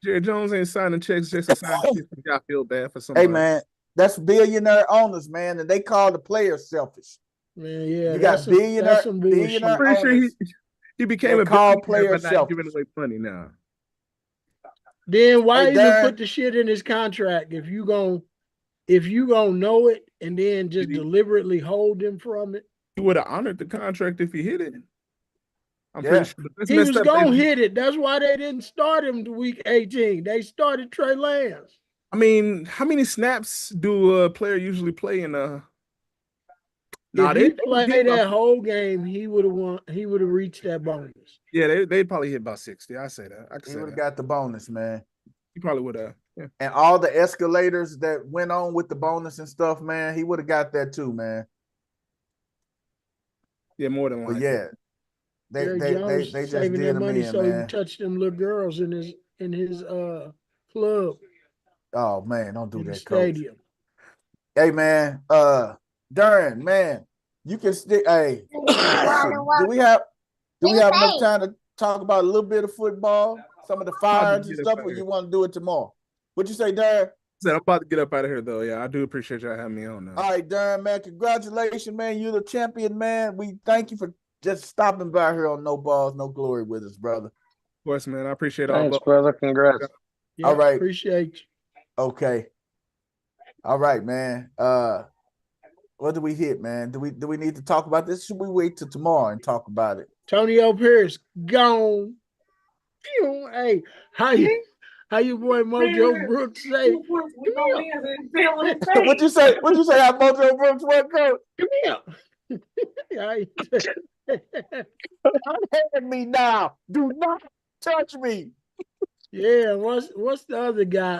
Jerry Jones ain't signing checks just to sign checks. I feel bad for somebody. Hey, man, that's billionaire owners, man, and they call the players selfish. Man, yeah, you got that's some bullshit. I'm pretty sure he became a call billionaire players by not giving away money now. Then why even Darren, put the shit in his contract if you gonna know it and then just deliberately hold him from it? He would have honored the contract if he hit it. I'm pretty sure. He was gonna hit it. That's why they didn't start him to week 18. They started Trey Lance. I mean, how many snaps do a player usually play in a? If he played that whole game, he would have won. He would have reached that bonus. Yeah, they'd probably hit about 60. I say that. He would have got the bonus, man. He probably would have. Yeah. And all the escalators that went on with the bonus and stuff, man, he would have got that too, man. Yeah, more than likely. But yeah, they just saving did that money in, so man. he touched them little girls in his club. Oh man, don't do in that, the stadium. Coach. Hey man, Darren, man, you can stick. Hey, do we have enough time to talk about a little bit of football, some of the fires and stuff, or you want to do it tomorrow? What'd you say, Darren? I'm about to get up out of here, though. Yeah, I do appreciate y'all having me on now. All right, Darren, man, congratulations, man. You're the champion, man. We thank you for just stopping by here on No Balls, No Glory with us, brother. Of course, man. I appreciate all. Thanks, brother. Congrats. Yeah, all right. Appreciate you. Okay. All right, man. What do we hit, man? Do we need to talk about this? Should we wait till tomorrow and talk about it? Antonio Pierce gone. Hey, how you boy Mojo Brooks say? What'd you say? How Mojo Brooks went, Coach? Come here. Unhand me now. Do not touch me. Yeah, what's the other guy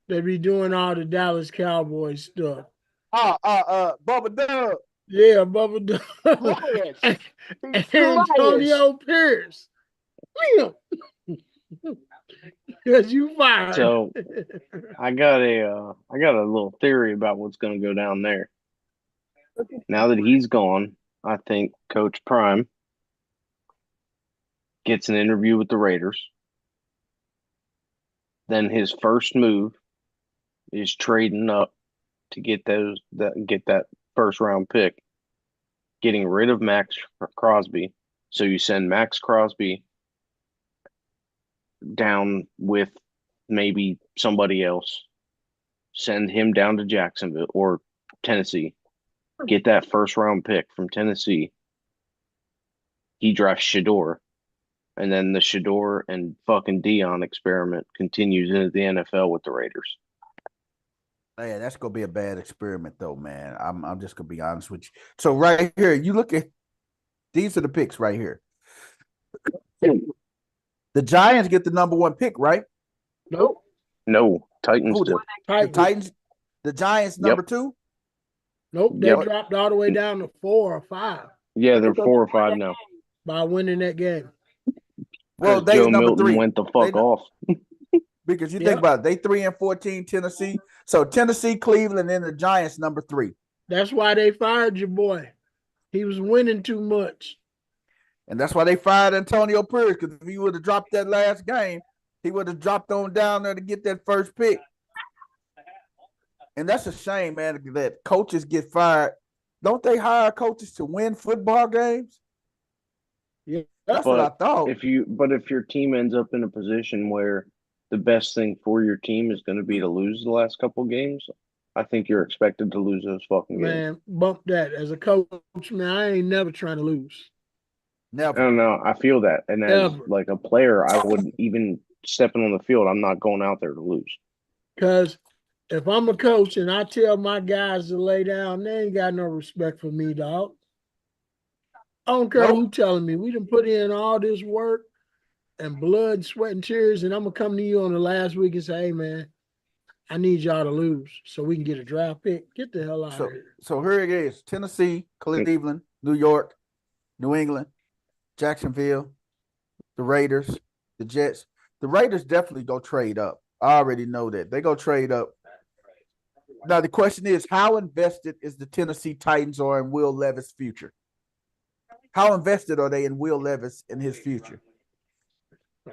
that be doing all the Dallas Cowboys stuff? Bubba Dub. Yeah, Bubba Dub. Antonio Pierce. Because you fired. So I got a little theory about what's going to go down there. Now that he's gone, I think Coach Prime gets an interview with the Raiders. Then his first move is trading up to get that first round pick, getting rid of Max Crosby. So you send Max Crosby down with maybe somebody else, send him down to Jacksonville or Tennessee, get that first round pick from Tennessee. He drafts Shador, and then the Shador and fucking Dion experiment continues into the NFL with the Raiders. Yeah, that's gonna be a bad experiment, though, man. I'm just gonna be honest with you. So right here, you look at these are the picks right here. The Giants get the number 1 pick, right? Nope. No, Titans do. The Titans, the Giants number 2. Nope, they dropped all the way down to 4 or 5. Yeah, they're 4 or 5 now by winning that game. Well, they Joe number Milton 3 went the fuck off. Because you think about it, they 3-14 Tennessee. So Tennessee, Cleveland, and the Giants number 3. That's why they fired your boy. He was winning too much. And that's why they fired Antonio Pierce, because if he would have dropped that last game, he would have dropped on down there to get that first pick. And that's a shame, man, that coaches get fired. Don't they hire coaches to win football games? Yeah, that's what I thought. If your team ends up in a position where the best thing for your team is going to be to lose the last couple of games, I think you're expected to lose those fucking games. Man, bump that. As a coach, man, I ain't never trying to lose. Never. I don't know. I feel that. And as like a player, I wouldn't even stepping on the field, I'm not going out there to lose. Because if I'm a coach and I tell my guys to lay down, they ain't got no respect for me, dog. I don't care who telling me. We done put in all this work and blood, sweat, and tears, and I'm going to come to you on the last week and say, hey, man, I need y'all to lose so we can get a draft pick. Get the hell out of here. So here it is. Tennessee, Cleveland, New York, New England, Jacksonville, the Raiders, the Jets. The Raiders definitely go trade up. I already know that. They go trade up. Now, the question is, how invested is the Tennessee Titans or in Will Levis' future? How invested are they in Will Levis and his future?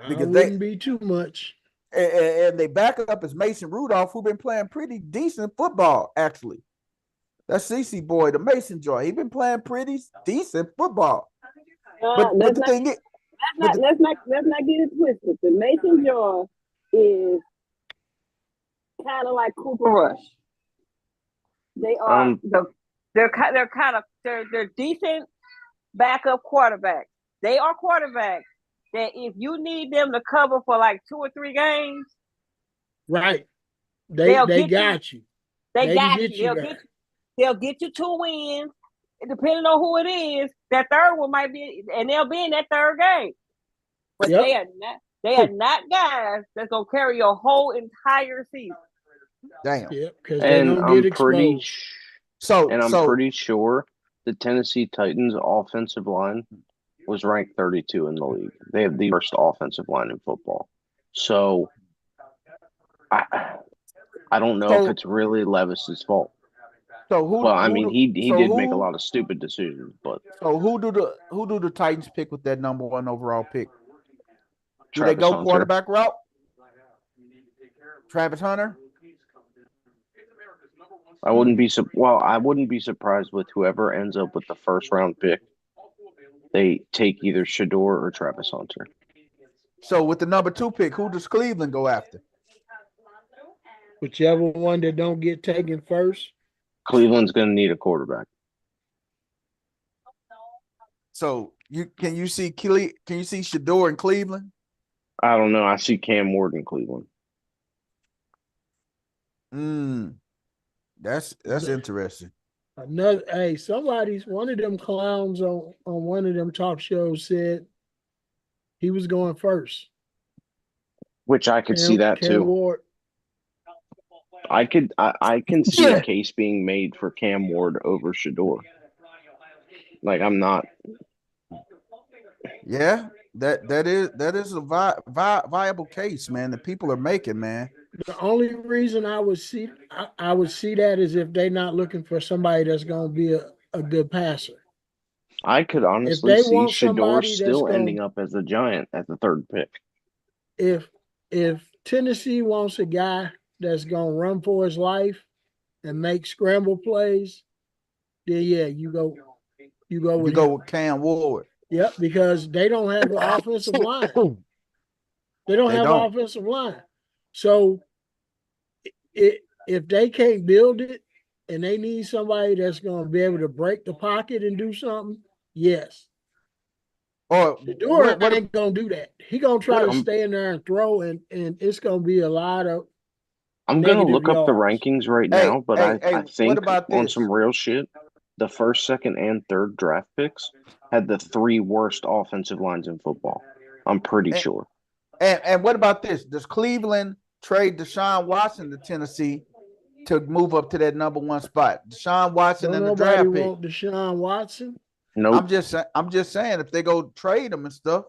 Because they wouldn't be too much. And they back up is Mason Rudolph, who's been playing pretty decent football, actually. That's CC boy, the Mason joy. He been playing pretty decent football. But the thing is, let's not get it twisted. The Mason Jar is kind of like Cooper Rush. They are they're decent backup quarterbacks. They are quarterbacks that if you need them to cover for like 2 or 3 games, right? They got you. They got you. They'll get you 2 wins. Depending on who it is, that third one might be, and they'll be in that third game. But they are not guys that's gonna carry your whole entire season. Damn. Yep, because they're gonna get exposed. I'm pretty sure the Tennessee Titans offensive line was ranked 32 in the league. They have the worst offensive line in football. So I don't know if it's really Levis's fault. So he did make a lot of stupid decisions, but so who do the Titans pick with that number 1 overall pick? Do Travis they go Hunter. quarterback route? Travis Hunter? I wouldn't be surprised with whoever ends up with the first round pick. They take either Shador or Travis Hunter. So with the number 2 pick, who does Cleveland go after? Whichever one that don't get taken first. Cleveland's going to need a quarterback. So can you see Shador in Cleveland? I don't know. I see Cam Ward in Cleveland. That's interesting. One of them clowns on one of them talk shows said he was going first. Which I could see that too. Ward. I can see a case being made for Cam Ward over Shador. Like I'm not. Yeah, that is a viable case, man. That people are making, man. The only reason I would see that is if they're not looking for somebody that's going to be a good passer. I could honestly see Shador still ending up as a Giant at the 3rd pick. If Tennessee wants a guy that's going to run for his life and make scramble plays, then yeah, you go with Cam Ward. Yep, because they don't have an offensive line. They don't have an offensive line. So if they can't build it and they need somebody that's going to be able to break the pocket and do something, yes. Or Shador ain't going to do that. He going to try to stay in there and throw, and it's going to be a lot of I'm going to look up the rankings right now, but I think on some real shit, the 1st, 2nd, and 3rd draft picks had the 3 worst offensive lines in football. I'm pretty sure. And what about this? Does Cleveland trade Deshaun Watson to Tennessee to move up to that number 1 spot? Deshaun Watson in the draft pick. Nobody want Deshaun Watson? No. I'm just saying if they go trade him and stuff.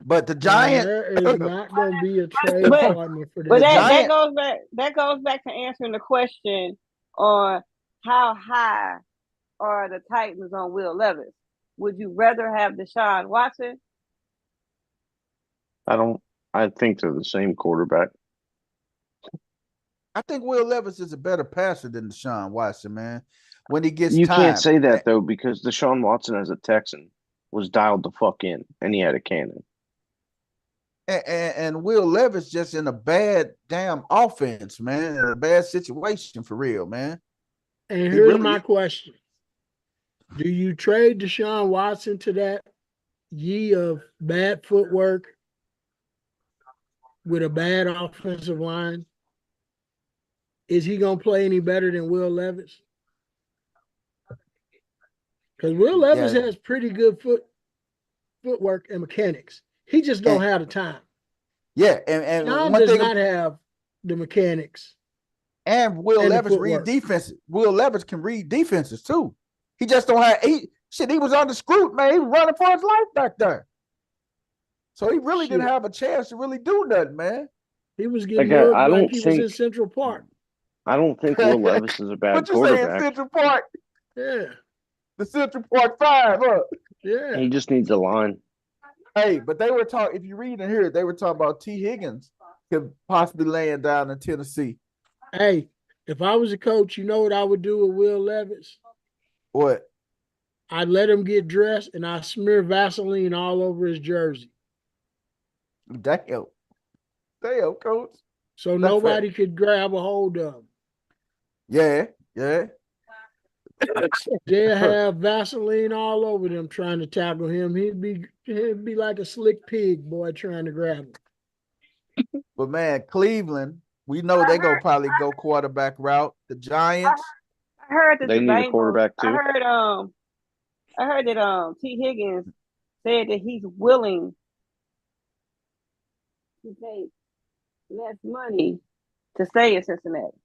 But the Giants, there is not going to be a trade partner for the Giants. That goes back to answering the question on how high are the Titans on Will Levis. Would you rather have Deshaun Watson? I think they're the same quarterback. I think Will Levis is a better passer than Deshaun Watson, man. When he gets you time. Can't say that though, because Deshaun Watson as a Texan was dialed the fuck in, and he had a cannon. And Will Levis just in a bad damn offense, man, in a bad situation for real, man. And here's my question. Do you trade Deshaun Watson to that of bad footwork with a bad offensive line? Is he going to play any better than Will Levis? Because Will Levis has pretty good footwork and mechanics. He just don't have the time. Yeah, and John does not have the mechanics. And Will Levis read defenses. Will Levis can read defenses too. He just don't have he was on the screw, man. He was running for his life back there. So he really didn't have a chance to really do nothing, man. He was getting like he was in Central Park. I don't think Will Levis is a bad quarterback. Saying, Central Park? Yeah. The Central Park 5, huh? Yeah. He just needs a line. Hey, but they were talking, if you read in here, they were talking about T. Higgins could possibly land down in Tennessee. Hey, If I was a coach, you know what I would do with Will Levis? What? I'd let him get dressed and I smear Vaseline all over his jersey. Damn. Damn, coach. So nobody could grab a hold of him. Yeah, yeah. They'll have Vaseline all over them trying to tackle him. He'd be like a slick pig boy trying to grab him. But man, Cleveland, we know they're gonna probably go quarterback route. The Giants. I heard that they the need Bengals, a quarterback too. I heard that T. Higgins said that he's willing to take less money to stay in Cincinnati.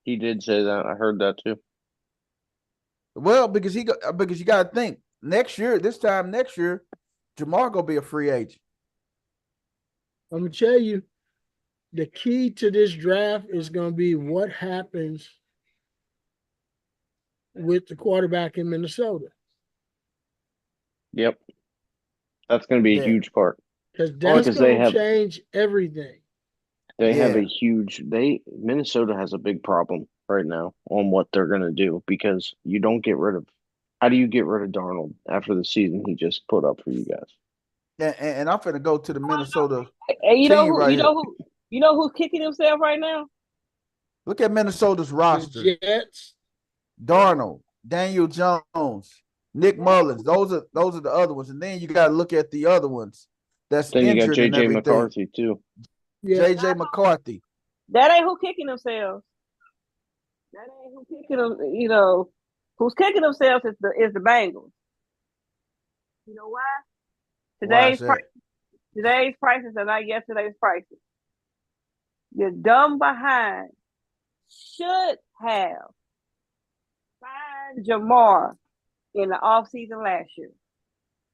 He did say that. I heard that too. Well, because you got to think this time next year, Jamar gonna be a free agent. I'm gonna tell you, the key to this draft is gonna be what happens with the quarterback in Minnesota. Yep, that's going to be a huge part because that's going to change everything. They have a huge. Minnesota has a big problem right now on what they're going to do because you don't get rid of. How do you get rid of Darnold after the season he just put up for you guys? And I'm going to go to the Minnesota. And you know who's kicking himself right now? Look at Minnesota's roster. The Jets, Darnold, Daniel Jones, Nick Mullins. Those are the other ones, and then you got to look at the other ones. That's then you got JJ McCarthy too. Yeah. JJ McCarthy. That ain't who kicking themselves. That ain't who kicking them. You know, who's kicking themselves is the Bengals. You know why? Today's prices are not yesterday's prices. Your dumb behind should have signed Jamar in the offseason last year.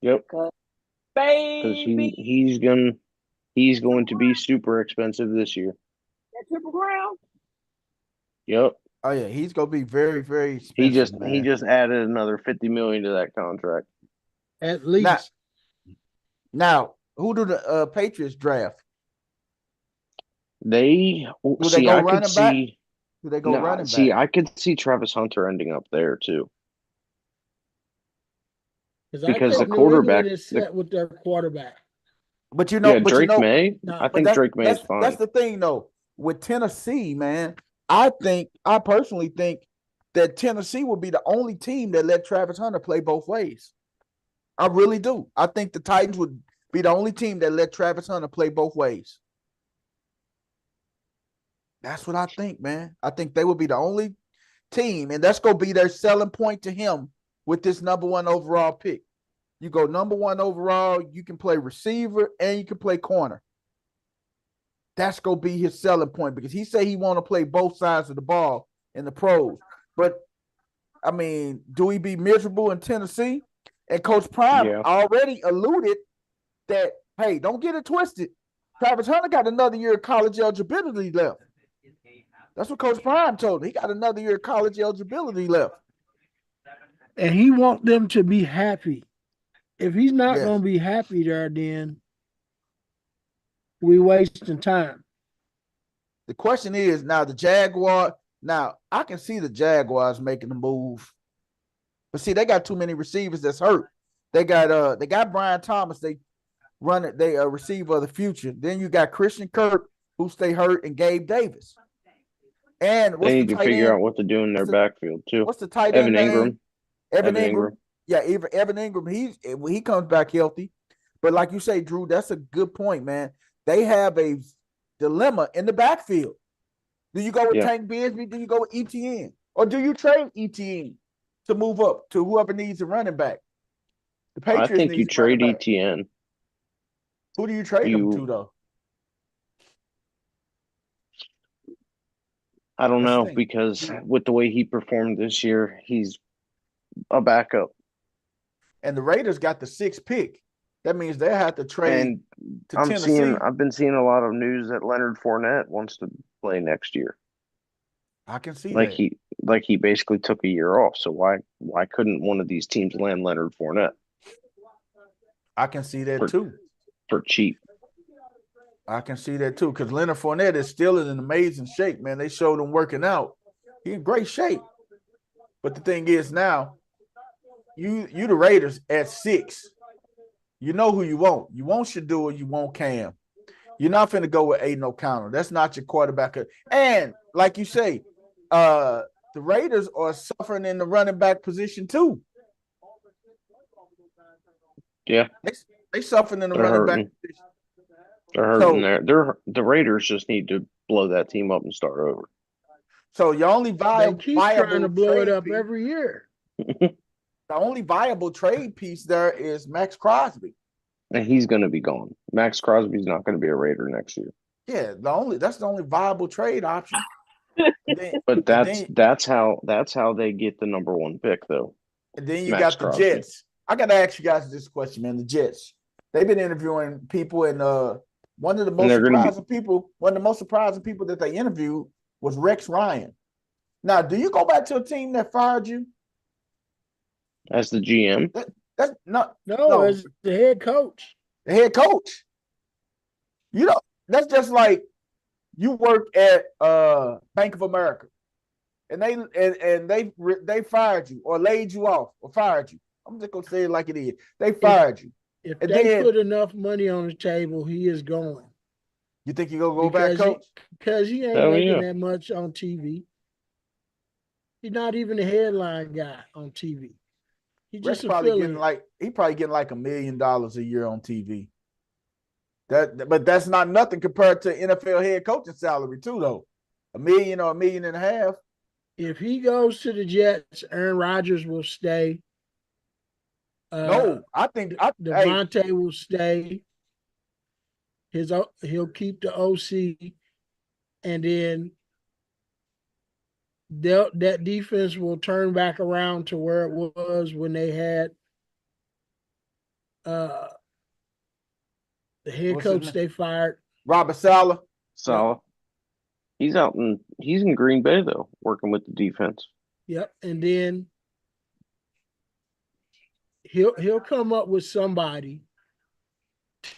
Yep. Because he's going to be super expensive this year. That Triple Crown? Yep. Oh yeah, he's gonna be very, very expensive. He just added another $50 million to that contract. At least. Now who do the Patriots draft? Do they go running back? I could see Travis Hunter ending up there too. Because the quarterback is set with their quarterback. But Drake May. I think Drake May is fine. That's the thing, though. With Tennessee, man, I personally think that Tennessee will be the only team that let Travis Hunter play both ways. I really do. I think the Titans would be the only team that let Travis Hunter play both ways. That's what I think, man. I think they will be the only team, and that's going to be their selling point to him with this number 1 overall pick. You go number 1 overall, you can play receiver and you can play corner. That's going to be his selling point because he said he want to play both sides of the ball in the pros. But, I mean, do he be miserable in Tennessee? And Coach Prime already alluded that, hey, don't get it twisted. Travis Hunter got another year of college eligibility left. That's what Coach Prime told him. He got another year of college eligibility left. And he wants them to be happy. If he's not going to be happy there, then we wasting time. The question is now the Jaguar. Now I can see the Jaguars making the move, but see they got too many receivers that's hurt. They got Brian Thomas. They run it. They receiver of the future. Then you got Christian Kirk who stay hurt and Gabe Davis. And they need to figure out what to do in their backfield too. What's the tight end name? Evan Ingram. Yeah, Evan Ingram. He comes back healthy, but like you say, Drew, that's a good point, man. They have a dilemma in the backfield. Do you go with Tank Bigsby? Do you go with ETN, or do you trade ETN to move up to whoever needs a running back? The Patriots. I think you trade ETN. Who do you trade him to, though? I don't know because with the way he performed this year, he's a backup. And the Raiders got the 6th pick. That means they have to trade to Tennessee. I've been seeing a lot of news that Leonard Fournette wants to play next year. I can see that. He basically took a year off. So why couldn't one of these teams land Leonard Fournette? I can see that too. For cheap. I can see that too, because Leonard Fournette is still in an amazing shape, man. They showed him working out. He in great shape. But the thing is now, you the Raiders at 6. You know who you want. You want Shador, you want Cam. You're not finna go with Aiden O'Connell. That's not your quarterback. And like you say, the Raiders are suffering in the running back position too. Yeah. They suffering in the running back position. They're hurting there. The Raiders just need to blow that team up and start over. So your only viable trying to blow it up every year. The only viable trade piece there is Max Crosby. And he's going to be gone. Max Crosby's not going to be a Raider next year. Yeah, that's the only viable trade option. But that's how they get the number 1 pick, though. And then you got the Jets. I got to ask you guys this question, man. The Jets. They've been interviewing people, and one of the most surprising people that they interviewed was Rex Ryan. Now, do you go back to a team that fired you as the GM? That's no, as the head coach. The head coach. You know, that's just like you work at Bank of America, and they fired you or laid you off or fired you. I'm just gonna say it like it is. They fired you. If they put enough money on the table, he is going. You think you're gonna go back, coach? Because he ain't making that much on TV. He's not even a headline guy on TV. He's just probably getting like $1 million a year on TV. But that's not nothing compared to NFL head coaching salary too, though. $1 million or $1.5 million. If he goes to the Jets, Aaron Rodgers will stay. No, I think Devontae will stay. He'll keep the OC, and then that defense will turn back around to where it was when they had the head coach they fired. Robert Saleh. He's in Green Bay though, working with the defense. Yep, and then he'll come up with somebody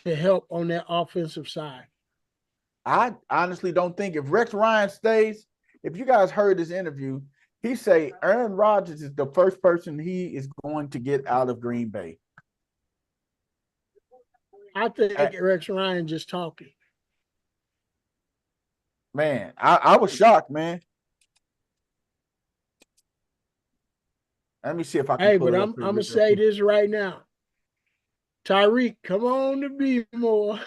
to help on that offensive side. I honestly don't think if Rex Ryan stays, if you guys heard this interview, he say Aaron Rodgers is the first person he is going to get out of Green Bay. I think Rex Ryan just talking. Man, I was shocked, man. Let me see if I can. Hey, but I'm gonna say this right now. Tyreek, come on to be more.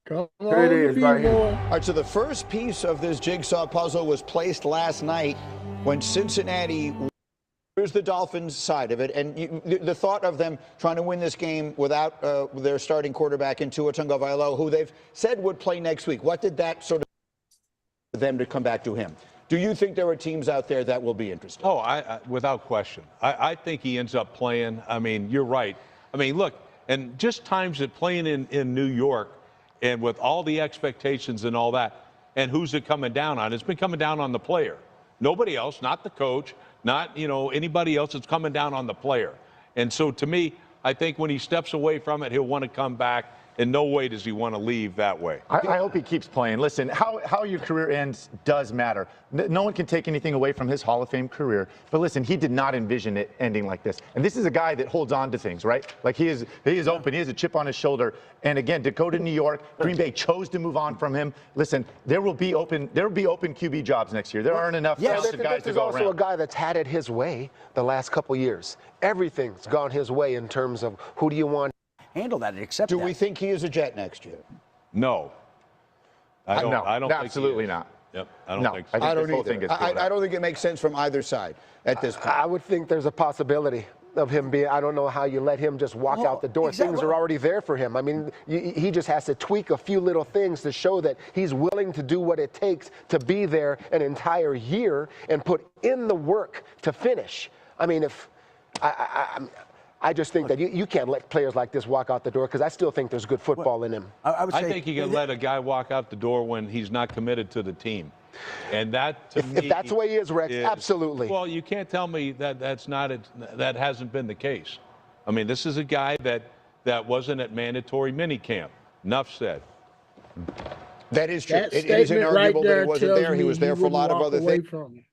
Come on, here it is, right here. All right, so the first piece of this jigsaw puzzle was placed last night when Cincinnati. Here's the Dolphins side of it, and the thought of them trying to win this game without their starting quarterback in Tua Tagovailoa, who they've said would play next week. What did that sort of for them to come back to him? Do you think there are teams out there that will be interested? Oh, I without question. I think he ends up playing. I mean, you're right. I mean, look, and just times it playing in New York and with all the expectations and all that, and who's it coming down on? It's been coming down on the player. Nobody else, not the coach, not, anybody else. It's coming down on the player. And so to me, I think when he steps away from it, he'll want to come back. In no way does he want to leave that way. I hope he keeps playing. Listen, how your career ends does matter. No one can take anything away from his Hall of Fame career. But listen, he did not envision it ending like this. And this is a guy that holds on to things, right? Like he is open. He has a chip on his shoulder. And again, to go to New York, Green Bay chose to move on from him. Listen, there will be open QB jobs next year. There aren't enough talented guys to go around. There's also a guy that's had it his way the last couple years. Everything's gone his way in terms of who do you want. Handle that and accept that. Do we think he is a Jet next year? No. I don't think absolutely not. Yep. I don't think so. I don't either. I don't think it makes sense from either side at this point. I would think there's a possibility of him being, I don't know how you let him just walk out the door. Exactly. Things are already there for him. I mean, he just has to tweak a few little things to show that he's willing to do what it takes to be there an entire year and put in the work to finish. I mean, I just think that you can't let players like this walk out the door because I still think there's good football in him. I think you can let a guy walk out the door when he's not committed to the team. And that, to me, if that's the way he is, Rex, absolutely. Well, you can't tell me that that hasn't been the case. I mean, this is a guy that that wasn't at mandatory minicamp. Enough said. That is true. That It is statement inarguable right that there he wasn't tells there. He me was there for a lot of walk other away things. from it.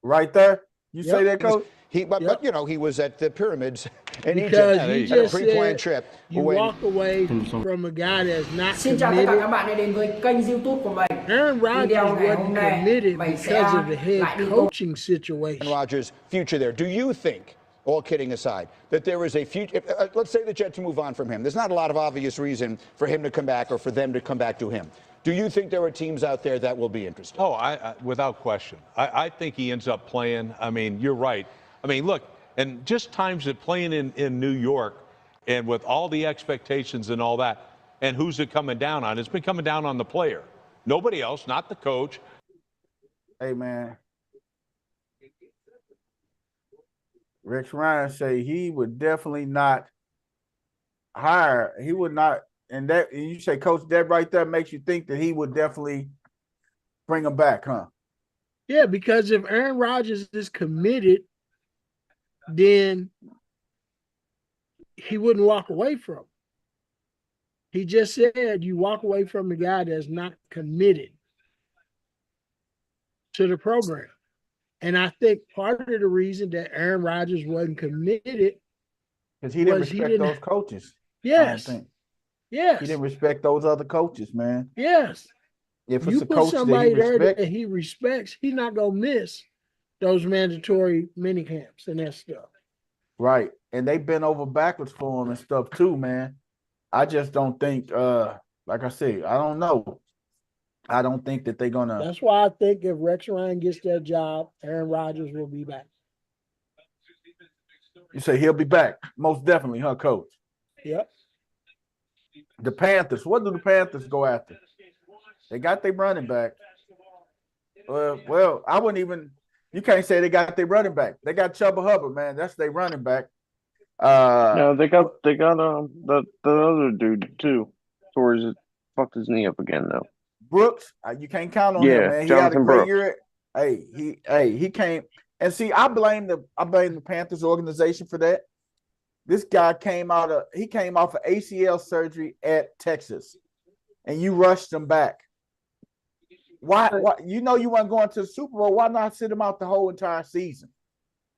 Right there? You say Yep. that, Coach? But you know, he was at the pyramids in Because Egypt. he At just a pre-planned said trip. you when walk away from a guy that's not Xin chào tất cả committed. các bạn đã đến với kênh YouTube của mình. Aaron Rodgers Video ngày hôm wasn't nay committed mình because of the sẽ head lại đi coaching situation. Rodgers' future there. Do you think, all kidding aside, that there is a future? Let's say the Jets move on from him. There's not a lot of obvious reason for him to come back or for them to come back to him. Do you think there are teams out there that will be interested? Oh, I without question. I think he ends up playing. I mean, you're right. I mean, look, and just times that playing in New York and with all the expectations and all that, and who's it coming down on? It's been coming down on the player. Nobody else, not the coach. Hey, man. Rex Ryan say he would definitely not hire. He would not. And that, and you say, Coach, that right there makes you think that he would definitely bring him back, huh? Yeah, because if Aaron Rodgers is committed, then he wouldn't walk away from him. He just said you walk away from a guy that's not committed to the program. And I think part of the reason that Aaron Rodgers wasn't committed because he didn't respect those coaches. Yes. Yes. He didn't respect those other coaches, man. Yes. If it's you a put coach somebody that he there that he respects, he's not gonna miss those mandatory mini camps and that stuff. Right. And they've been over backwards for him and stuff too, man. I just don't think like I said, I don't know. I don't think that they're gonna. That's why I think if Rex Ryan gets that job, Aaron Rodgers will be back. You say he'll be back. Most definitely, huh, Coach? Yep. The Panthers. What do the Panthers go after? They got their running back. Well, I wouldn't even. You can't say they got their running back. They got Chuba Hubbard, man. That's their running back. No, they got the other dude too. Towards fucked his knee up again though. Brooks, you can't count on him, man. He Jonathan had a great Brooks. year. He came and see. I blame the Panthers organization for that. This guy came off of ACL surgery at Texas, and you rushed him back. Why? You know you weren't going to the Super Bowl. Why not sit him out the whole entire season?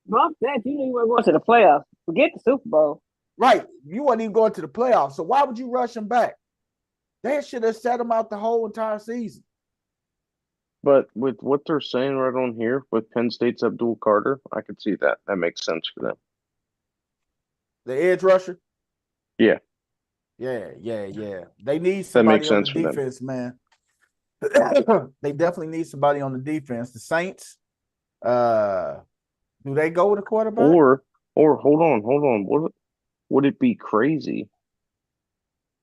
Bump that. You knew you weren't going to the playoffs. Forget the Super Bowl. Right. You weren't even going to the playoffs. So why would you rush him back? They should have set him out the whole entire season. But with what they're saying right on here with Penn State's Abdul Carter, I could see that. That makes sense for them. The edge rusher? Yeah. Yeah. They need somebody on the defense, man. They definitely need somebody on the defense. The Saints, do they go with a quarterback? Or hold on. Would it be crazy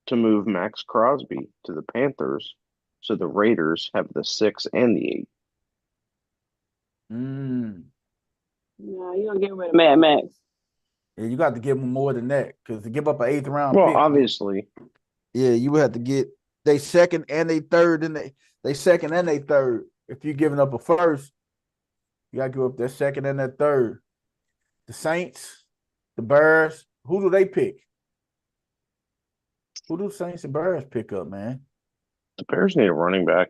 to move Max Crosby to the Panthers so the Raiders have the 6 and the 8? No, you're gonna get rid of Mad Max. Yeah, you got to give them more than that because to give up an 8th round Well, pick, obviously. Yeah, you would have to get they second and they third and they second and they third. If you're giving up a first, you got to give up their second and their third. The Saints, the Bears, who do they pick? Who do Saints and Bears pick up, man? The Bears need a running back.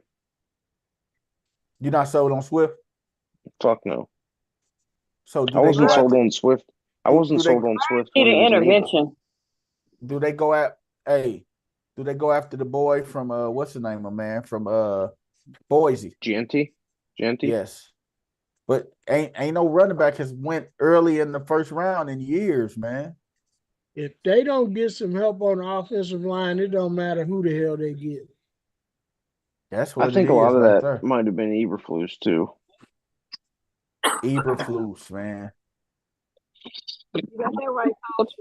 You're not sold on Swift? Fuck no. So I wasn't sold on Swift. I wasn't sold on Swift. Need an intervention. Do they go at do they go after the boy from what's the name of man from Boise? Genty? Yes. But ain't no running back has went early in the first round in years, man. If they don't get some help on the offensive line, it don't matter who the hell they get. That's what I think a lot of right that there. might have been Eberflus too. Eberflus, man. You got that right, Coach.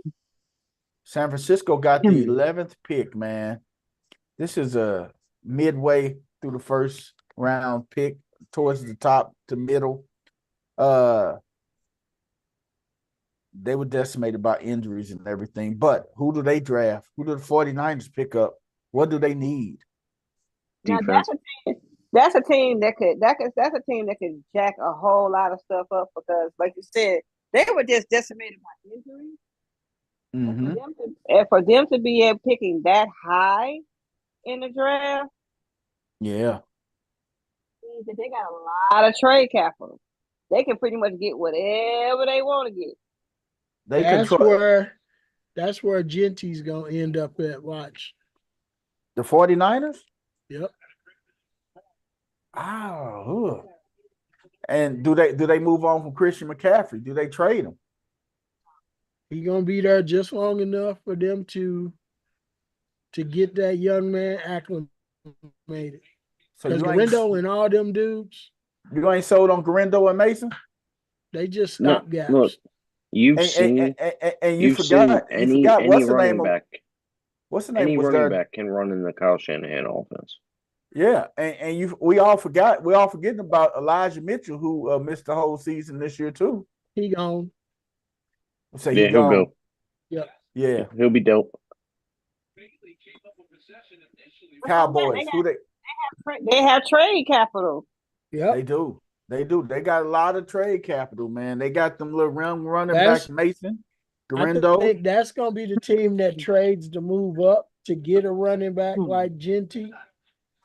San Francisco got the 11th pick, man. This is a midway through the first round pick towards the top to middle. They were decimated by injuries and everything. But who do they draft? Who do the 49ers pick up? What do they need? Now that's a team that could jack a whole lot of stuff up because, like you said, they were just decimated by injuries. Mm-hmm. For them to be picking that high in the draft, Yeah, means that they got a lot of trade capital. They can pretty much get whatever they want to get. they control. That's where Genty's gonna end up at. Watch. The 49ers? Yep. Oh. And do they move on from Christian McCaffrey? Do they trade him? He's gonna be there just long enough for them to get that young man acclimated. So Because you ain't Garindo and all them dudes, you ain't sold on Garindo and Mason? they just No, stopgaps. look, you've And seen you forgot any what's the running name back. what's the name Any was running there? back can run in the Kyle Shanahan offense. Yeah, and we all forgetting about Elijah Mitchell, who missed the whole season this year too. He gone. So Yeah, he'll go. Yeah. Yeah. He'll be dope. Cowboys, they have trade capital. Yeah, they do. They do. They got a lot of trade capital, man. They got them little running back Mason, Garindo. I think that's gonna be the team that trades to move up to get a running back like Genty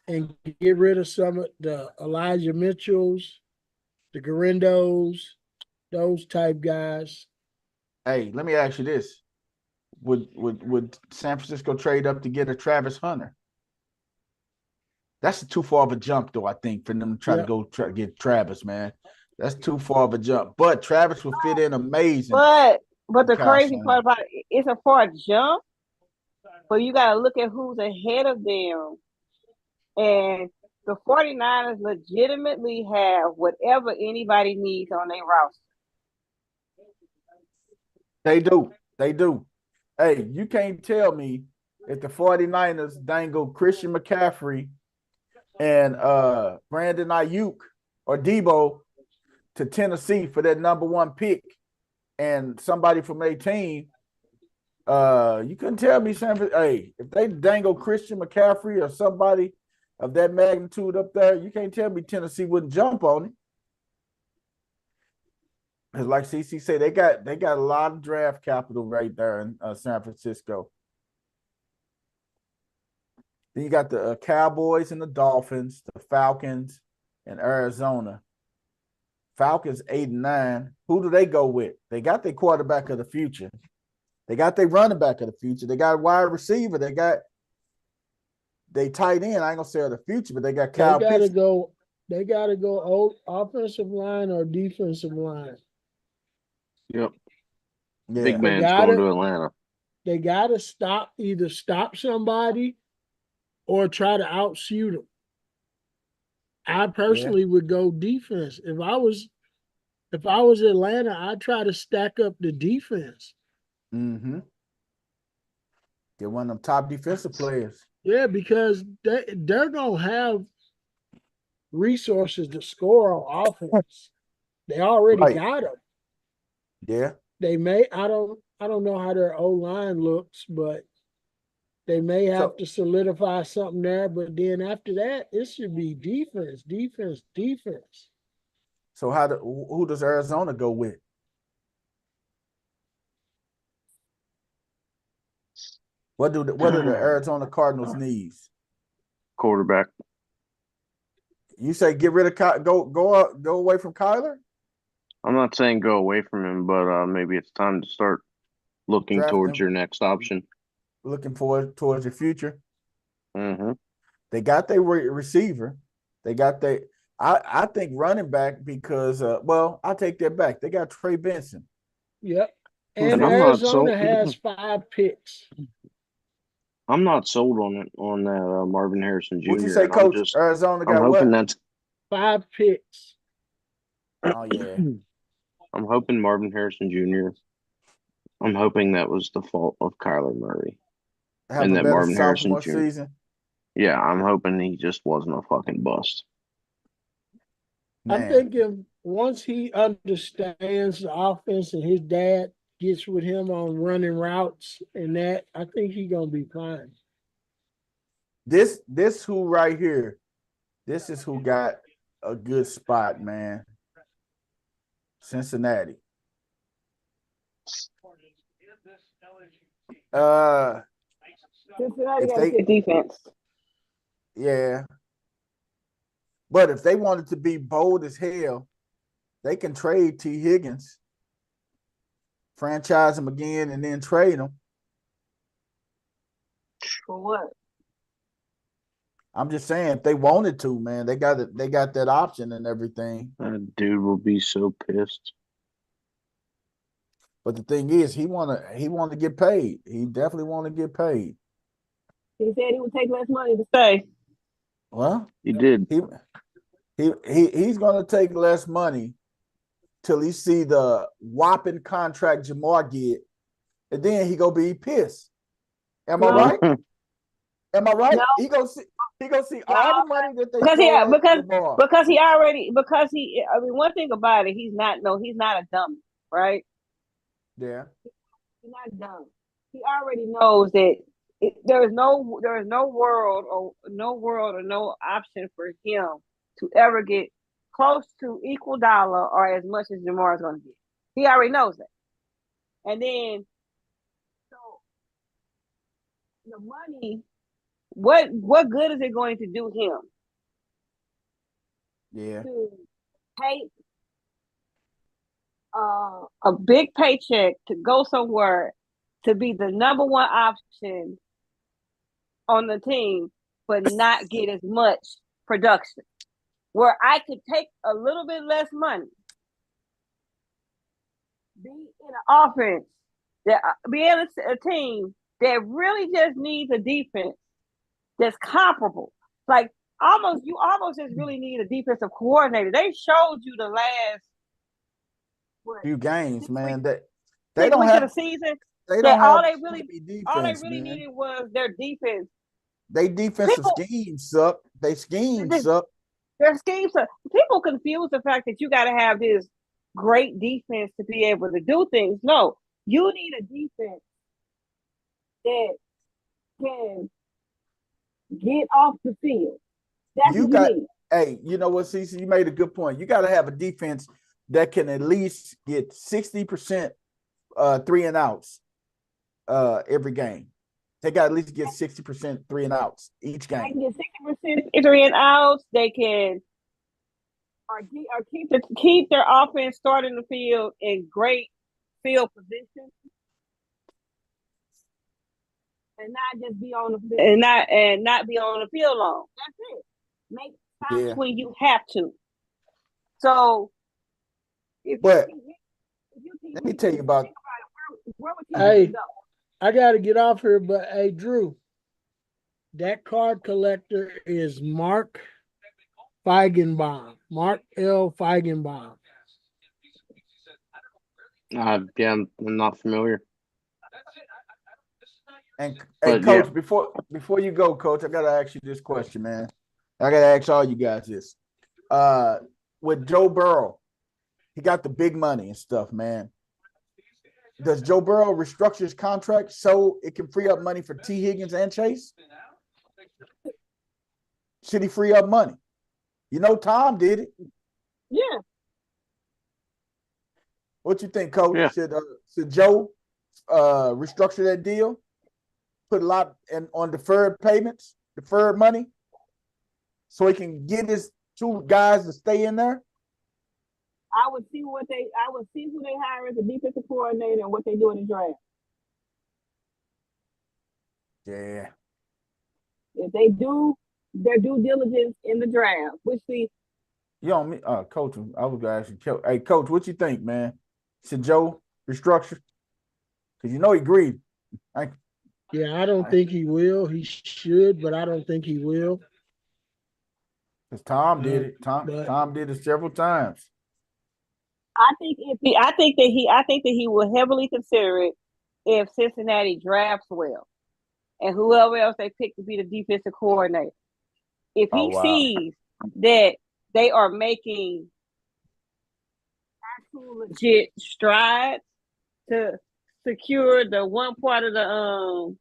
and get rid of some of the Elijah Mitchells, the Garindos, those type guys. Hey, let me ask you this: Would San Francisco trade up to get a Travis Hunter? That's too far of a jump, though. I think for them to try to get Travis, man. That's too far of a jump. But Travis would fit in amazing. But the crazy part about it's a far jump, but you got to look at who's ahead of them. And the 49ers legitimately have whatever anybody needs on their roster. They do. They do. Hey, you can't tell me if the 49ers dangle Christian McCaffrey and Brandon Ayuk or Debo to Tennessee for that number 1 pick and somebody from their team, you couldn't tell me, hey, if they dangle Christian McCaffrey or somebody of that magnitude up there, you can't tell me Tennessee wouldn't jump on it. Because like CC said, they got a lot of draft capital right there in San Francisco. Then you got the Cowboys and the Dolphins, the Falcons, and Arizona. Falcons 8-9. Who do they go with? They got their quarterback of the future. They got their running back of the future. They got a wide receiver. They got they tight end. I ain't gonna say of the future, but they got Kyle Pitts. They gotta go old offensive line or defensive line. Yep. Yeah. Big man's going to Atlanta. They gotta either stop somebody or try to outshoot them. I personally would go defense. If I was Atlanta, I'd try to stack up the defense. Mm-hmm. Get one of them top defensive players. Yeah, because they're gonna have resources to score on offense. They already got them. Yeah. They may. I don't know how their O line looks, but they may have to solidify something there. But then after that, it should be defense, defense, defense. So who does Arizona go with? What do the Arizona Cardinals need? Quarterback. You say get rid of go away from Kyler? I'm not saying go away from him, but maybe it's time to start looking towards your next option. Looking towards your future. Mm-hmm. They got their receiver. They got I think running back because I take that back. They got Trey Benson. Yep. And Arizona has 5 picks. I'm not sold on that Marvin Harrison Jr. What'd you say, Coach? Arizona got hoping what? That's 5 picks. Oh yeah. I'm hoping Marvin Harrison Jr. I'm hoping that was the fault of Kyler Murray. And that Marvin Harrison Jr. season. Yeah, I'm hoping he just wasn't a fucking bust. Man. I'm thinking once he understands the offense and his dad gets with him on running routes and that, I think he's gonna be fine. This who right here, this is who got a good spot, man. Cincinnati. Cincinnati got a good defense. Yeah. But if they wanted to be bold as hell, they can trade T. Higgins, franchise him again, and then trade him. For what? I'm just saying, if they wanted to, man, they got it. They got that option and everything. That dude will be so pissed. But the thing is, he want to get paid. He definitely want to get paid. He said he would take less money to stay. Well, he did. He's going to take less money till he see the whopping contract Jamar get, and then he gonna be pissed. Am I right? Am I right? No. He gonna see all the money that they because he already I mean, one thing about it, he's not a dummy, right? Yeah. He's not dumb. He already knows that there is no world or no option for him to ever get close to equal dollar or as much as Jamar is going to get. He already knows that. And then, so the money, what good is it going to do him? Yeah. To take a big paycheck to go somewhere to be the number one option on the team, but not get as much production. Where I could take a little bit less money, be in an offense, be in a team that really just needs a defense that's comparable. Like you almost just really need a defensive coordinator. They showed you the last few games, man. They 6 don't weeks have of the season. They don't have all they really man. needed was their defense. They defensive schemes suck. They schemes suck. Their schemes suck. People confuse the fact that you got to have this great defense to be able to do things. No, you need a defense that can get off the field. That's what you need. Hey, you know what, Cece? You made a good point. You got to have a defense that can at least get 60% 3 and outs every game. They got to at least get 60% 3 and outs each game. They can get 60% 3 and outs. They can keep their offense starting the field in great field position, and not just be on the and not be on the field long. That's it. Make stops when you have to. So, let me tell you about. Hey, I got to get off here, but hey, Drew, that card collector is Mark Feigenbaum. Mark L. Feigenbaum. Yeah, I'm not familiar. And hey, Coach, before you go, Coach, I gotta ask you this question, man. I gotta ask all you guys this. With Joe Burrow, he got the big money and stuff, man. Does Joe Burrow restructure his contract so it can free up money for T. Higgins and Chase? Should he free up money? You know, Tom did it. Yeah. What you think, Coach? Yeah. Should Joe restructure that deal? Put a lot on deferred payments, deferred money, so he can get his 2 guys to stay in there? I would see who they hire as a defensive coordinator and what they do in the draft. Yeah. If they do their due diligence in the draft, which you know me, Coach. I was gonna ask you, hey, Coach, what you think, man? Should Joe restructure? Because you know he agreed. Yeah, I don't think he will. He should, but I don't think he will. Because Tom did it. Tom did it several times. I think that he will heavily consider it if Cincinnati drafts well, and whoever else they pick to be the defensive coordinator. If he sees that they are making actual legit strides to secure the one part of the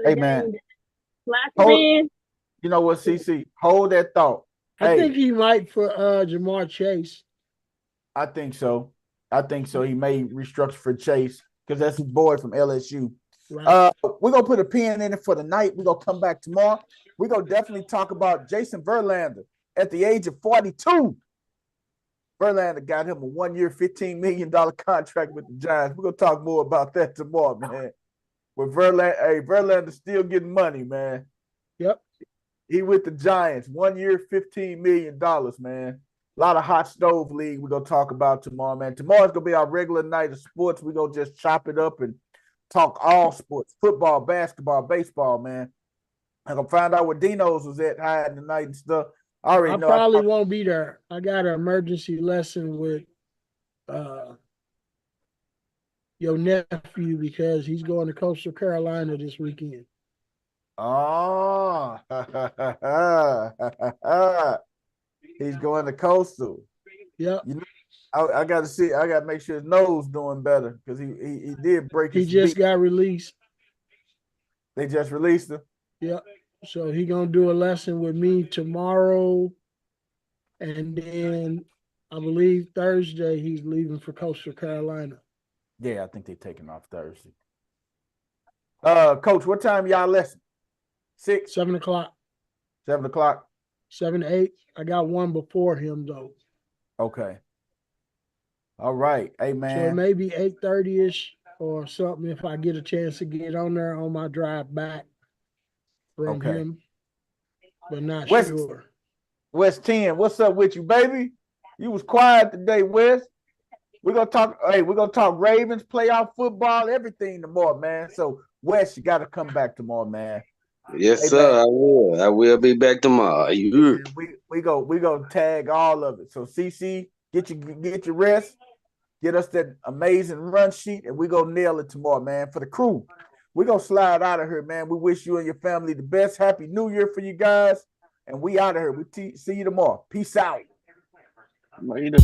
hey, man. You know what, CC? Hold that thought. I think he might for Jamar Chase. I think so. I think so. He may restructure for Chase because that's his boy from LSU. Right. We're going to put a pin in it for the night. We're going to come back tomorrow. We're going to definitely talk about Jason Verlander at the age of 42. Verlander got him a 1-year, $15 million contract with the Giants. We're going to talk more about that tomorrow, man. With Verlander's still getting money, man. Yep. He with the Giants, 1 year, $15 million, man. A lot of hot stove league we're going to talk about tomorrow, man. Tomorrow's going to be our regular night of sports. We're going to just chop it up and talk all sports, football, basketball, baseball, man. I'm going to find out where Dino's was at hiding tonight and stuff. I probably won't be there. I got an emergency lesson with your nephew because he's going to Coastal Carolina this weekend. Oh, he's going to Coastal. Yep. You know, I got to see. I got to make sure his nose doing better because he did break his. He just got released. They just released him. Yep. So he gonna do a lesson with me tomorrow, and then I believe Thursday he's leaving for Coastal Carolina. Yeah, I think they're taking off Thursday. Coach, what time y'all lesson? 6? 7 o'clock. 7 o'clock. 7 to 8. I got one before him though. Okay. All right. Hey man. So it may be 8:30-ish or something if I get a chance to get on there on my drive back from him. But not sure. West 10, what's up with you, baby? You was quiet today, West. We're gonna talk. Hey, we're gonna talk Ravens, playoff football, everything tomorrow, man. So West, you gotta come back tomorrow, man. Yes, sir. Man. I will. I will be back tomorrow. We go tag all of it. So CC, get your rest, get us that amazing run sheet, and we go nail it tomorrow, man. For the crew, we gonna slide out of here, man. We wish you and your family the best. Happy New Year for you guys, and we out of here. We see you tomorrow. Peace out. Later.